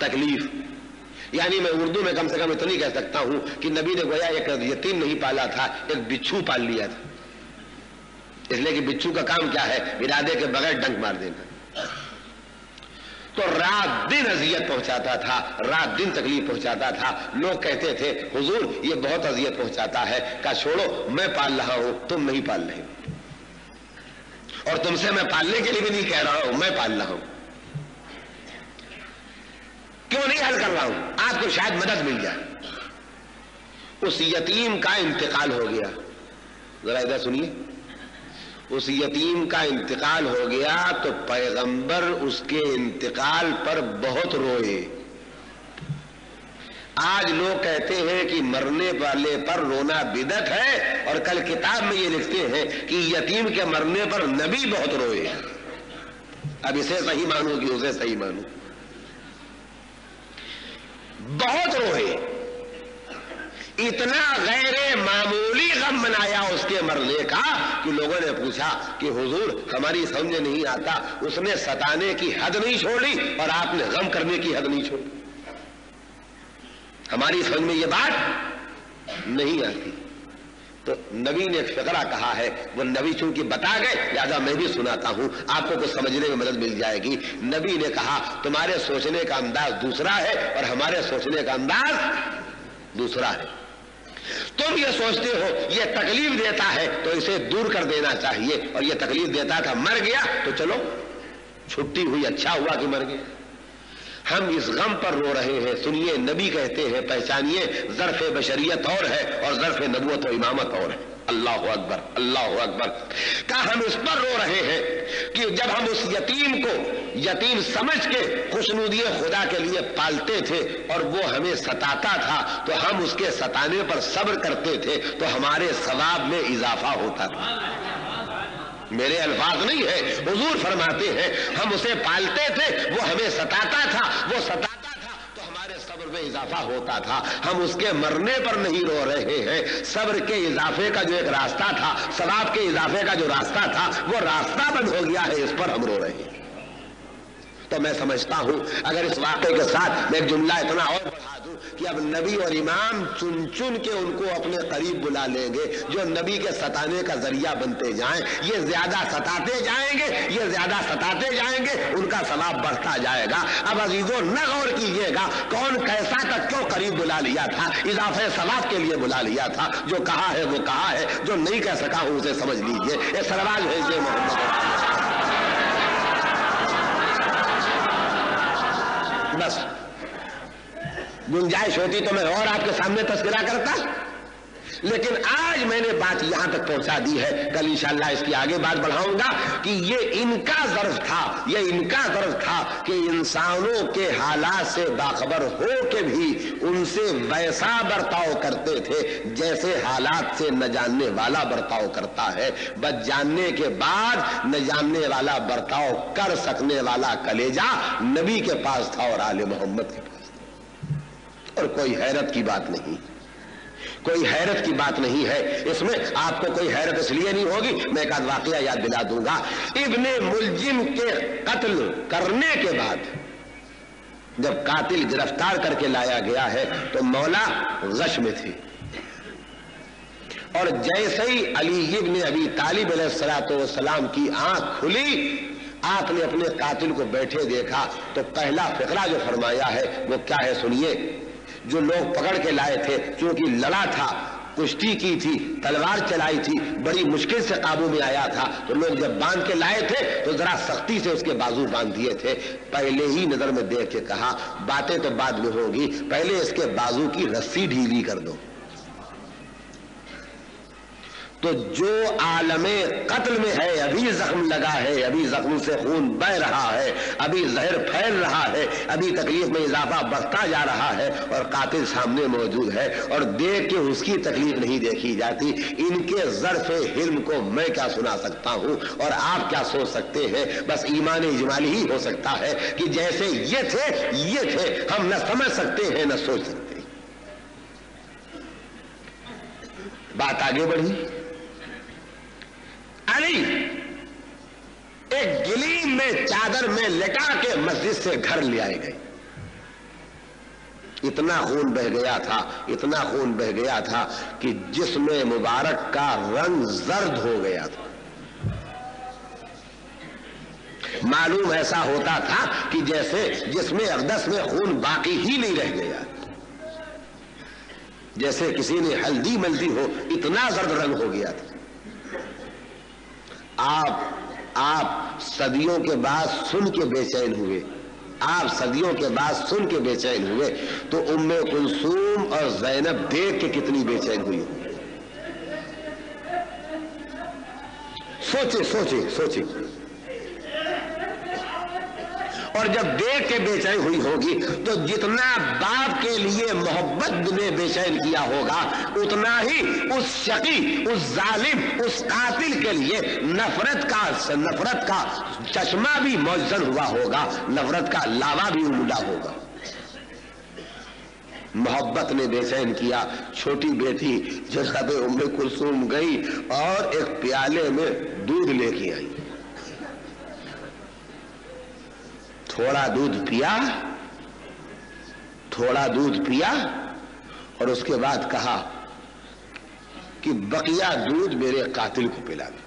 तकलीफ। यानी मैं उर्दू में कम से कम इतनी कह सकता हूं कि नबी ने गोया एक यतीम नहीं पाला था, एक बिच्छू पाल लिया था, इसलिए कि बिच्छू का काम क्या है, इरादे के बगैर डंक मार देना। तो रात दिन अजियत पहुंचाता था, रात दिन तकलीफ पहुंचाता था। लोग कहते थे हुजूर ये बहुत अजियत पहुंचाता है, कहा छोड़ो मैं पाल रहा हूं, तुम नहीं पाल रहे, और तुमसे मैं पालने के लिए भी नहीं कह रहा हूं, मैं पाल रहा हूं। क्यों नहीं हल कर रहा हूं, आपको शायद मदद मिल जाए। उस यतीम का इंतकाल हो गया, जरा इधर सुनिए। उस यतीम का इंतकाल हो गया तो पैगंबर उसके इंतकाल पर बहुत रोए। आज लोग कहते हैं कि मरने वाले पर रोना बिदअत है, और कल किताब में ये लिखते हैं कि यतीम के मरने पर नबी बहुत रोए। अब इसे सही मानो कि उसे सही मानो, बहुत रोए। इतना गैर मामूली गम मनाया उसके मरने का कि लोगों ने पूछा कि हुजूर हमारी समझ नहीं आता, उसने सताने की हद नहीं छोड़ी और आपने गम करने की हद नहीं छोड़ी, हमारी समझ में ये बात नहीं आती। तो नबी ने एक फिकरा कहा है, वो नबी चूंकि बता गए लिहाजा मैं भी सुनाता हूं, आपको कुछ समझने में मदद मिल जाएगी। नबी ने कहा तुम्हारे सोचने का अंदाज दूसरा है और हमारे सोचने का अंदाज दूसरा है। तुम ये सोचते हो ये तकलीफ देता है तो इसे दूर कर देना चाहिए, और ये तकलीफ देता था मर गया तो चलो छुट्टी हुई, अच्छा हुआ कि मर गया। हम इस गम पर रो रहे हैं। सुनिए नबी कहते हैं, पहचानिए, ज़र्फ़ बशरियत और है और ज़र्फ़ नबुवत और इमामत और है। अल्लाह अकबर, अल्लाह अकबर। क्या हम इस पर रो रहे हैं कि जब हम उस यतीम को यतीम समझ के खुशनुदी खुदा के लिए पालते थे और वो हमें सताता था तो हम उसके सताने पर सब्र करते थे तो हमारे सवाब में इजाफा होता था। मेरे अल्फाज नहीं है, हुजूर फरमाते हैं हम उसे पालते थे, वो हमें सताता था, वो सताता था तो हमारे सब्र में इजाफा होता था। हम उसके मरने पर नहीं रो रहे हैं, सब्र के इजाफे का जो एक रास्ता था, सवाब के इजाफे का जो रास्ता था, वो रास्ता बंद हो गया है, इस पर हम रो रहे हैं। तो मैं समझता हूं अगर इस वाक़े के साथ मैं एक जुमला इतना और बढ़ा दूं कि अब नबी और इमाम चुन चुन के उनको अपने करीब बुला लेंगे जो नबी के सताने का जरिया बनते जाएं। ये ज्यादा सताते जाएंगे, ये ज्यादा सताते जाएंगे, उनका सवाब बढ़ता जाएगा। अब अजीजों न गौर कीजिएगा कौन कैसा तक क्यों करीब बुला लिया था, इजाफे सवाब के लिए बुला लिया था। जो कहा है वो कहा है, जो नहीं कह सका हूं उसे समझ लीजिए। ये सरवाज भेजिए मोहम्मद। बस गुंजाइश होती तो मैं और आपके सामने तस्करा करता, लेकिन आज मैंने बात यहां तक पहुंचा दी है। कल इंशाअल्लाह इसकी आगे बात बढ़ाऊंगा कि ये इनका ज़र्फ था, ये इनका ज़र्फ था कि इंसानों के हालात से बाखबर हो के भी उनसे वैसा बर्ताव करते थे जैसे हालात से न जानने वाला बर्ताव करता है। बस जानने के बाद न जानने वाला बर्ताव कर सकने वाला कलेजा नबी के पास था और आले मोहम्मद के पास था। और कोई हैरत की बात नहीं, कोई हैरत की बात नहीं है इसमें। आपको कोई हैरत इसलिए नहीं होगी, मैं एक आध वाकया याद दिला दूंगा। इब्ने मुलजिम के कत्ल करने के बाद जब कातिल गिरफ्तार करके लाया गया है तो मौला गश में थे, और जैसे ही अली इब्ने अबी तालिब अलैहिस्सलाम की आंख खुली, आपने अपने कातिल को बैठे देखा तो पहला फिक्रा जो फरमाया है वो क्या है सुनिए। जो लोग पकड़ के लाए थे, क्योंकि लड़ा था, कुश्ती की थी, तलवार चलाई थी, बड़ी मुश्किल से काबू में आया था, तो लोग जब बांध के लाए थे तो जरा सख्ती से उसके बाजू बांध दिए थे। पहले ही नजर में देख के कहा बातें तो बाद में होगी, पहले इसके बाजू की रस्सी ढीली कर दो। تو جو عالم قتل میں ہے، ابھی زخم لگا ہے، ابھی زخم سے خون بہ رہا ہے، ابھی زہر پھیل رہا ہے، ابھی تکلیف میں اضافہ بڑھتا جا رہا ہے، اور قاتل سامنے موجود ہے اور دیکھ کے اس کی تکلیف نہیں دیکھی جاتی، ان کے ظرف حلم کو میں کیا سنا سکتا ہوں اور آپ کیا سوچ سکتے ہیں؟ بس ایمان اجمالی ہی ہو سکتا ہے کہ جیسے یہ تھے ہم نہ سمجھ سکتے ہیں نہ سوچ سکتے ہیں۔ بات آگے بڑھی، علی ایک گلیم میں چادر میں لٹا کے مسجد سے گھر لے آئے گئے۔ اتنا خون بہ گیا تھا، اتنا خون بہ گیا تھا کہ جسم مبارک کا رنگ زرد ہو گیا تھا۔ معلوم ایسا ہوتا تھا کہ جیسے جسم اقدس میں خون باقی ہی نہیں رہ گیا، جیسے کسی نے ہلدی ملدی ہو، اتنا زرد رنگ ہو گیا تھا۔ آپ صدیوں کے بعد سن کے بے چین ہوئے، آپ صدیوں کے بعد سن کے بے چین ہوئے تو ام کلثوم اور زینب دیکھ کے کتنی بے چین ہوئی ہو۔ سوچے اور جب دیکھ کے بے چین ہوئی ہوگی تو جتنا باپ کے لیے محبت نے بے چین کیا ہوگا اتنا ہی اس شقی، اس ظالم، اس قاتل کے لیے نفرت کا چشمہ بھی موزن ہوا ہوگا، نفرت کا لاوا بھی امڈا ہوگا۔ محبت نے بے چین کیا۔ چھوٹی بیٹی جناب ام کلثوم گئی اور ایک پیالے میں دودھ لے کے آئی، تھوڑا دودھ پیا اور اس کے بعد کہا کہ بقیہ دودھ میرے قاتل کو پلا دے۔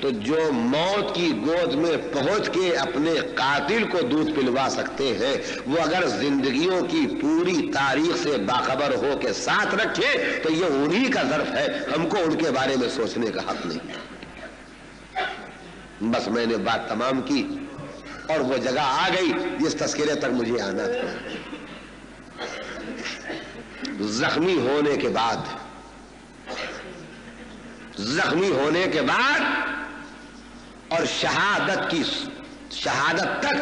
تو جو موت کی گود میں پہنچ کے اپنے قاتل کو دودھ پلوا سکتے ہیں، وہ اگر زندگیوں کی پوری تاریخ سے باخبر ہو کے ساتھ رکھے تو یہ انہی کا ظرف ہے، ہم کو ان کے بارے میں سوچنے کا حق نہیں۔ بس میں نے بات تمام کی اور وہ جگہ آ گئی جس تذکرے تک مجھے آنا تھا۔ زخمی ہونے کے بعد اور شہادت تک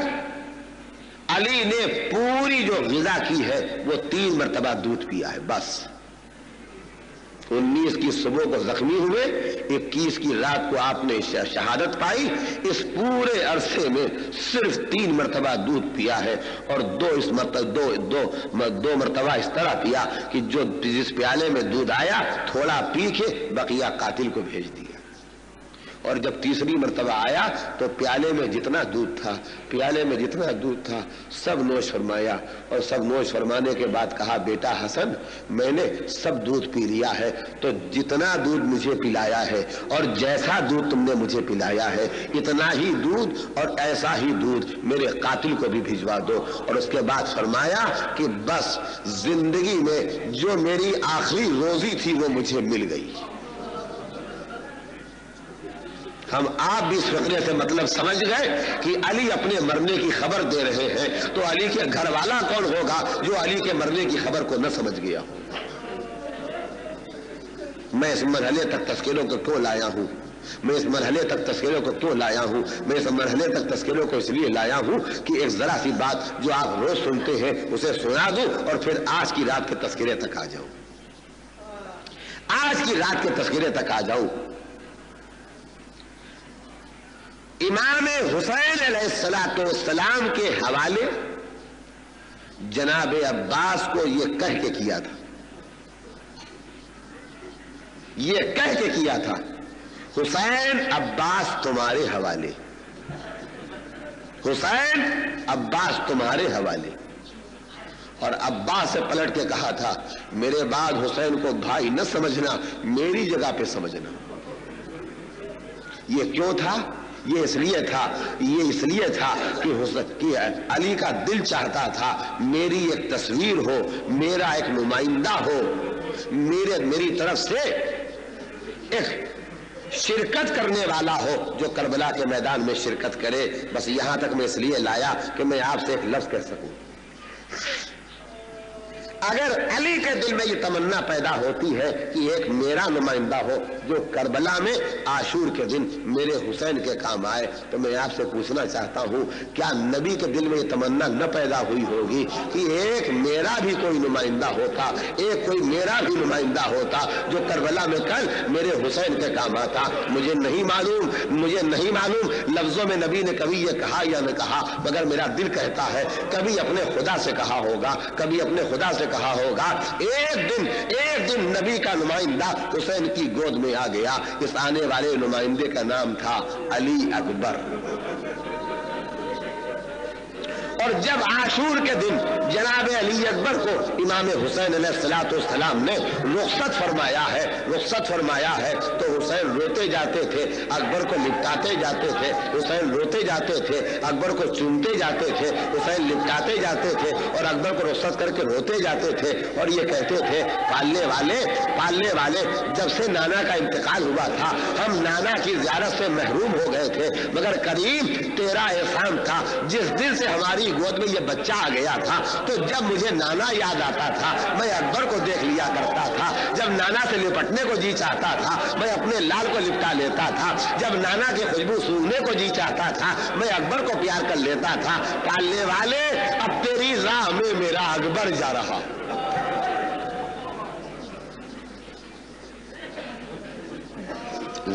علی نے پوری جو غذا کی ہے وہ 3 مرتبہ دودھ پیا ہے بس۔ 19 کی صبح کو زخمی ہوئے، 21 کی رات کو آپ نے شہادت پائی، اس پورے عرصے میں صرف 3 مرتبہ دودھ پیا ہے، اور دو مرتبہ اس طرح پیا کہ جس پیالے میں دودھ آیا تھوڑا پی کے بقیہ قاتل کو بھیج دیا، اور جب تیسری مرتبہ آیا تو پیالے میں جتنا دودھ تھا سب نوش فرمایا، اور سب نوش فرمانے کے بعد کہا بیٹا حسن میں نے سب دودھ پی لیا ہے، تو جتنا دودھ مجھے پلایا ہے اور جیسا دودھ تم نے مجھے پلایا ہے اتنا ہی دودھ اور ایسا ہی دودھ میرے قاتل کو بھی بھجوا دو۔ اور اس کے بعد فرمایا کہ بس زندگی میں جو میری آخری روزی تھی وہ مجھے مل گئی۔ ہم آپ بھی اس فقرے سے مطلب سمجھ گئے کہ علی اپنے مرنے کی خبر دے رہے ہیں، تو علی کے گھر والا کون ہوگا جو علی کے مرنے کی خبر کو نہ سمجھ گیا؟ میں اس مرحلے تک تذکروں کو کیوں لایا ہوں؟ میں اس مرحلے تک تذکروں کو اس لیے لایا ہوں کہ ایک ذرا سی بات جو آپ روز سنتے ہیں اسے سنا دوں اور پھر آج کی رات کے تذکرے تک آ جاؤں۔ امام حسین علیہ السلام کے حوالے جناب عباس کو یہ کہہ کے کیا تھا حسین عباس تمہارے حوالے، اور عباس سے پلٹ کے کہا تھا میرے بعد حسین کو بھائی نہ سمجھنا، میری جگہ پہ سمجھنا۔ یہ کیوں تھا؟ یہ اس لیے تھا کہ علی کا دل چاہتا تھا میری ایک تصویر ہو، میرا ایک نمائندہ ہو، میری طرف سے ایک شرکت کرنے والا ہو جو کربلا کے میدان میں شرکت کرے۔ بس یہاں تک میں اس لیے لایا کہ میں آپ سے ایک لفظ کہہ سکوں۔ अगर अली के दिल में ये तमन्ना पैदा होती है कि एक मेरा नुमाइंदा हो जो करबला में आशूर के दिन मेरे हुसैन के काम आए, तो मैं आपसे पूछना चाहता हूँ, क्या नबी के दिल में ये तमन्ना न पैदा हुई होगी कि एक मेरा भी कोई नुमाइंदा होता, एक कोई मेरा भी नुमाइंदा होता जो करबला में कल मेरे हुसैन के काम आता? मुझे नहीं मालूम लफ्जों में नबी ने कभी ये कहा या न कहा, मगर मेरा दिल कहता है कभी अपने खुदा से कहा होगा, कभी अपने खुदा से कहा होगा। एक दिन नबी का नुमाइंदा हुसैन की गोद में आ गया। इस आने वाले नुमाइंदे का नाम था अली अकबर। और जब आशूर के दिन जनाब अली अकबर को इमाम हुसैन अलैहिस्सलाम ने रुखसत फरमाया है तो हुसैन रोते जाते थे, अकबर को लिपटाते जाते थे, हुसैन रोते जाते थे, अकबर को चूमते जाते थे, हुसैन लिपटाते जाते थे और अकबर को रुखसत करके रोते जाते थे और ये कहते थे, पालने वाले जब से नाना का इंतकाल हुआ था हम नाना की ज़ियारत से महरूम हो गए थे, मगर करीब तेरा एहसान था जिस दिन से हमारी गोद में ये बच्चा आ गया था, तो जब मुझे नाना याद आता था मैं अकबर को देख लिया करता था, जब नाना से लिपटने को जी चाहता था मैं अपने लाल को लिपटा लेता था, जब नाना की खुशबू सूंघने को जी चाहता था मैं अकबर को प्यार कर लेता था। पालने वाले अब तेरी राह में मेरा अकबर जा रहा।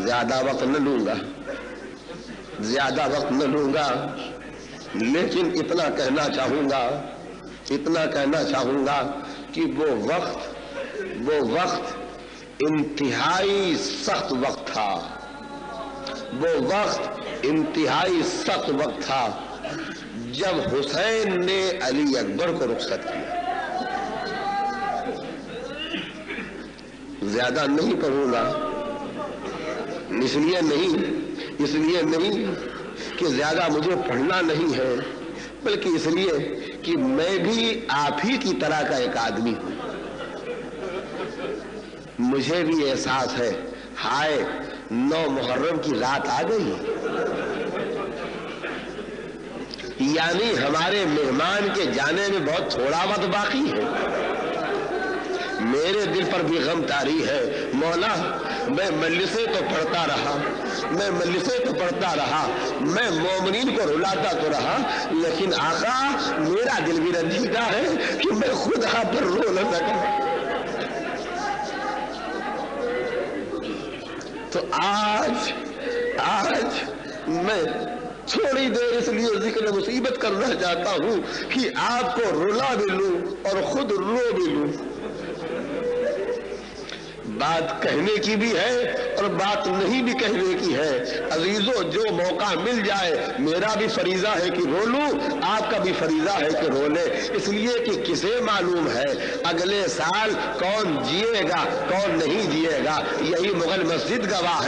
ज्यादा वक्त न लूंगा, लेकिन इतना कहना चाहूंगा कि वो वक्त इंतहाई सख्त वक्त था जब हुसैन ने अली अकबर को रुखसत किया। ज्यादा नहीं पढ़ूंगा, इसलिए नहीं कि ज्यादा मुझे पढ़ना नहीं है, बल्कि इसलिए कि मैं भी आप ही की तरह का एक आदमी हूं। मुझे भी एहसास है, हाय 9 मुहर्रम की रात आ गई, यानी हमारे मेहमान के जाने में बहुत थोड़ा वक्त बाकी है। मेरे दिल पर भी गम तारी है, मौला मैं मजलिसें तो पढ़ता रहा, मैं मोमिनीन को रुलाता तो रहा, लेकिन आका मेरा दिल भी रंजीदा है कि मैं खुद आप पर रो न सकूं। तो आज मैं थोड़ी देर इसलिए जिक्र मुसीबत करना चाहता हूं कि आपको रुला भी लूं और खुद रो भी लूं। बात कहने की भी है और बात नहीं भी कहने की है। अजीजों, जो मौका मिल जाए, मेरा भी फरीजा है कि रो लूं, आपका भी फरीजा है कि रो ले, इसलिए कि किसे मालूम है अगले साल कौन जिएगा कौन नहीं जिएगा। यही मुगल मस्जिद गवाह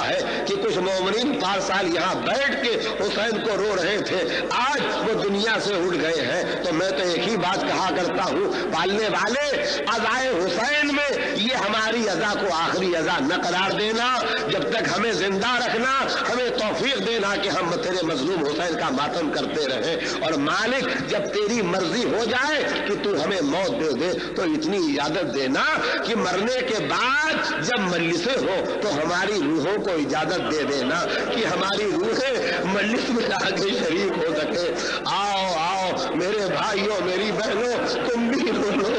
है कि कुछ मोमिनीन 5 साल यहाँ बैठ के हुसैन को रो रहे थे, आज वो दुनिया से उठ गए हैं। तो मैं तो एक ही बात कहा करता हूँ, पालने वाले अज़ाए हुसैन में ये हमारी अज़ा को आखिरी अज़ा न करार देना, जब तक हमें जिंदा रखना, हमें तौफीक देना कि हम तेरे मजलूम हुसैन का मातम करते रहें। और मालिक जब तेरी मर्जी हो जाए कि तू हमें मौत दे दे, तो इतनी इजाजत देना कि मरने के बाद जब मजलिसें हो तो हमारी रूहों को इजाजत दे देना कि हमारी रूहें मजलिस में आके शरीक हो सके। आओ मेरे भाइयों, मेरी बहनों, तुम भी रो लो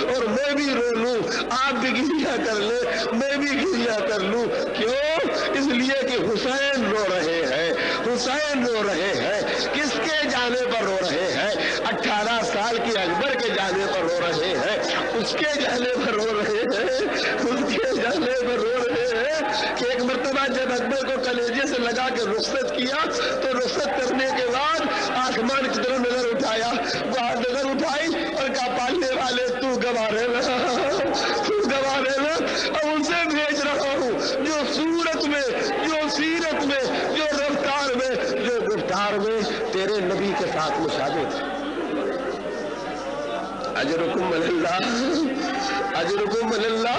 और मैं भी रो लूं, आप भी गिरिया कर ले, मैं भी गिरिया कर लूं। क्यों? इसलिए कि हुसैन रो रहे हैं। किसके जाने पर रो रहे हैं? 18 साल के अकबर के जाने पर रो रहे हैं, उसके जाने पर रो रहे हैं कि एक मर्तबा जब अकबर को कलेजे से लगा के रुखसत किया, तो रुखसत करने के बाद आसमान की तरफ नजर उठाया, वहां नजर उठाई और कहा, पालने वाले तू गवा रहना, अब उनसे भेज रहा हूं जो सूरत में, जो सीरत में, जो रफ्तार में, जो गुफ्तार में तेरे नबी के साथ मुशाबिह थे। अजरुकुम अल्लाह, अजरुकुम अल्लाह।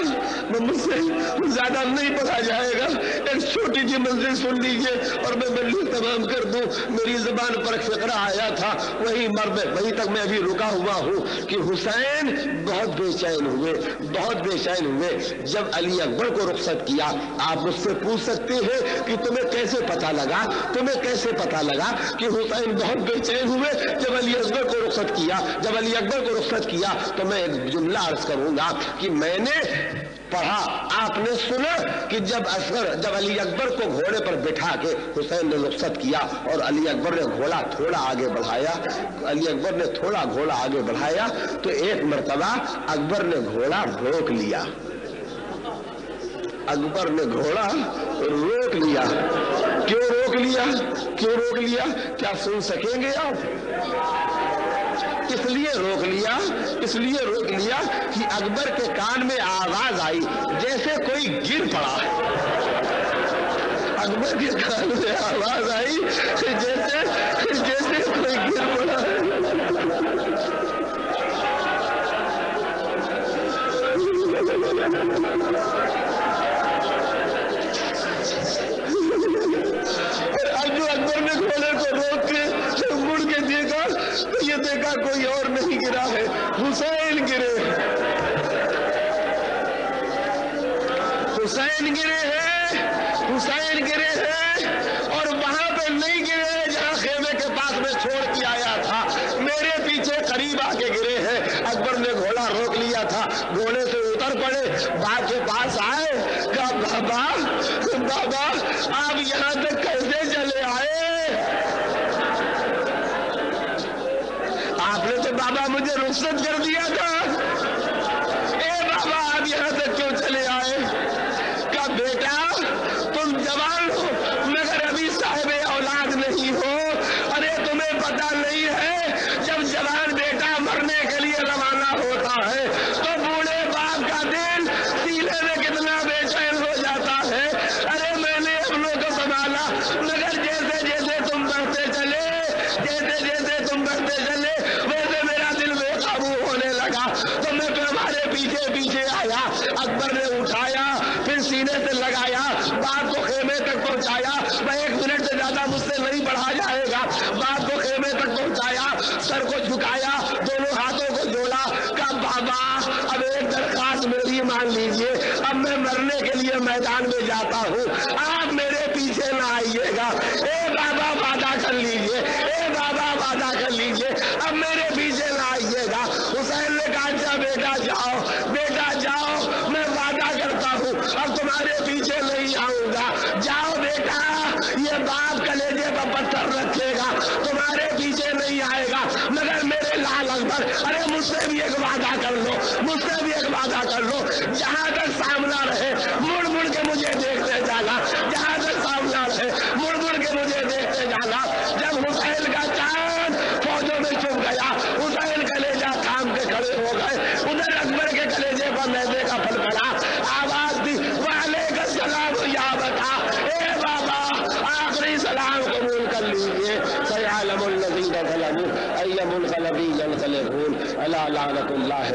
मुझसे ज्यादा नहीं पढ़ा जाएगा, एक छोटी सी मंजिल सुन लीजिए और मैं मंजिल तमाम कर दूं। मेरी जुबान पर एक फिक्रा आया था, वहीं तक मैं अभी रुका हुआ हूँ कि हुसैन बहुत बेचैन हुए, बहुत बेचैन हुए जब अली अकबर को रुखसत किया। आप मुझसे पूछ सकते हैं कि तुम्हें कैसे पता लगा, तुम्हें कैसे पता लगा कि हुसैन बहुत बेचैन हुए जब अली अकबर को रुखसत किया। जब अली अकबर को रुखसत किया तो मैं एक जुमला अर्ज करूंगा कि मैंने पढ़ा, आपने सुना कि जब अली अकबर को घोड़े पर बिठा के हुसैन ने रुखसत किया और अली अकबर ने घोड़ा थोड़ा आगे बढ़ाया, अली अकबर ने थोड़ा घोड़ा आगे बढ़ाया तो एक मर्तबा अकबर ने घोड़ा रोक लिया, अकबर ने घोड़ा रोक लिया। क्यों रोक लिया, क्यों रोक लिया, क्या सुन सकेंगे आप? इसलिए रोक लिया, इसलिए रोक लिया कि अकबर के कान में आवाज आई जैसे कोई गिर पड़ा। अकबर के कान में आवाज आई जैसे कोई गिर पड़ा। अकबर ने घोड़े को रोक के मुड़ के देखा तो ये देखा कोई और नहीं गिरा है, हुसैन गिरे, हुसैन गिरे हैं, हुसैन गिरे हैं। और वहां पे नहीं गिरे हैं जहां खेमे के पास में छोड़ के आया था, मेरे पीछे करीब आके गिरे हैं। अकबर ने घोड़ा रोक लिया था, घोड़े से उतर पड़े, बाप के पास आए, कहा बाबा बाबा आप यहां तक कैसे चले आए? आपने तो बाबा मुझे रुखसत कर दिया था, ए बाबा आप यहां तक क्यों चले आए? कहा बेटा तुम जवान हो मगर अभी साहिब औलाद नहीं हो। अरे तुम्हें पता नहीं है जब जवान बेटा मरने के लिए रवाना होता है तो बूढ़े बाप का दिल सीने में कितना बेचैन हो जाता है। अरे मैंने अपनों को संभाला मगर जैसे जैसे तुम बढ़ते चले, जैसे जैसे तुम बढ़ते चले वैसे मेरा दिल बेकाबू होने लगा तो मैं तुम्हारे पीछे पीछे आया। अकबर ने उठाया, फिर सीने से लगाया, बाप को खेमे तक पहुंचाया। मैं 1 मिनट से ज्यादा मुझसे नहीं बढ़ा जाएगा। बाप को खेमे तक पहुंचाया, सर को झुकाया, दोनों हाथों को जोड़ा, कहा बाबा अब एक दरखास्त मेरी मान लीजिए, अब मैं मरने के लिए मैदान में जाता हूँ, आप मेरे पीछे ना आइएगा। ए बाबा वादा कर लीजिए, ए बाबा वादा कर लीजिए, अब मेरे पीछे ना आइएगा। हुसैन ने कहा अच्छा बेटा जाओ, बेटा जाओ, मैं वादा करता हूँ अब तुम्हारे पीछे नहीं आऊंगा। जाओ बेटा, ये बाप कलेजे पर पत्थर रखेगा, तुम्हारे पीछे नहीं आएगा मगर मेरे लाल अकबर, अरे मुझसे भी एक वादा कर लो, मुझसे भी एक वादा कर लो, जहां तक सामना रहे मुड़ मुड़ के मुझे देखते जाना, जहां तक सामना रहे मुड़ मुड़ के मुझे देखते जाना। जब हुसैन का चांद फौजों में छुप गया, हुसैन कलेजा थाम के खड़े हो गए, उधर अकबर के कलेजे पर मैदे का फल पड़ा, आवाज दी वालेकुम सलाम या बता, ए बाबा आखिरी सलाम कबूल कर लीजिए। सयालमुल लज़ीना ज़लमू अय्युल क़लबी यनक़लिबून अला लानतुल्लाह।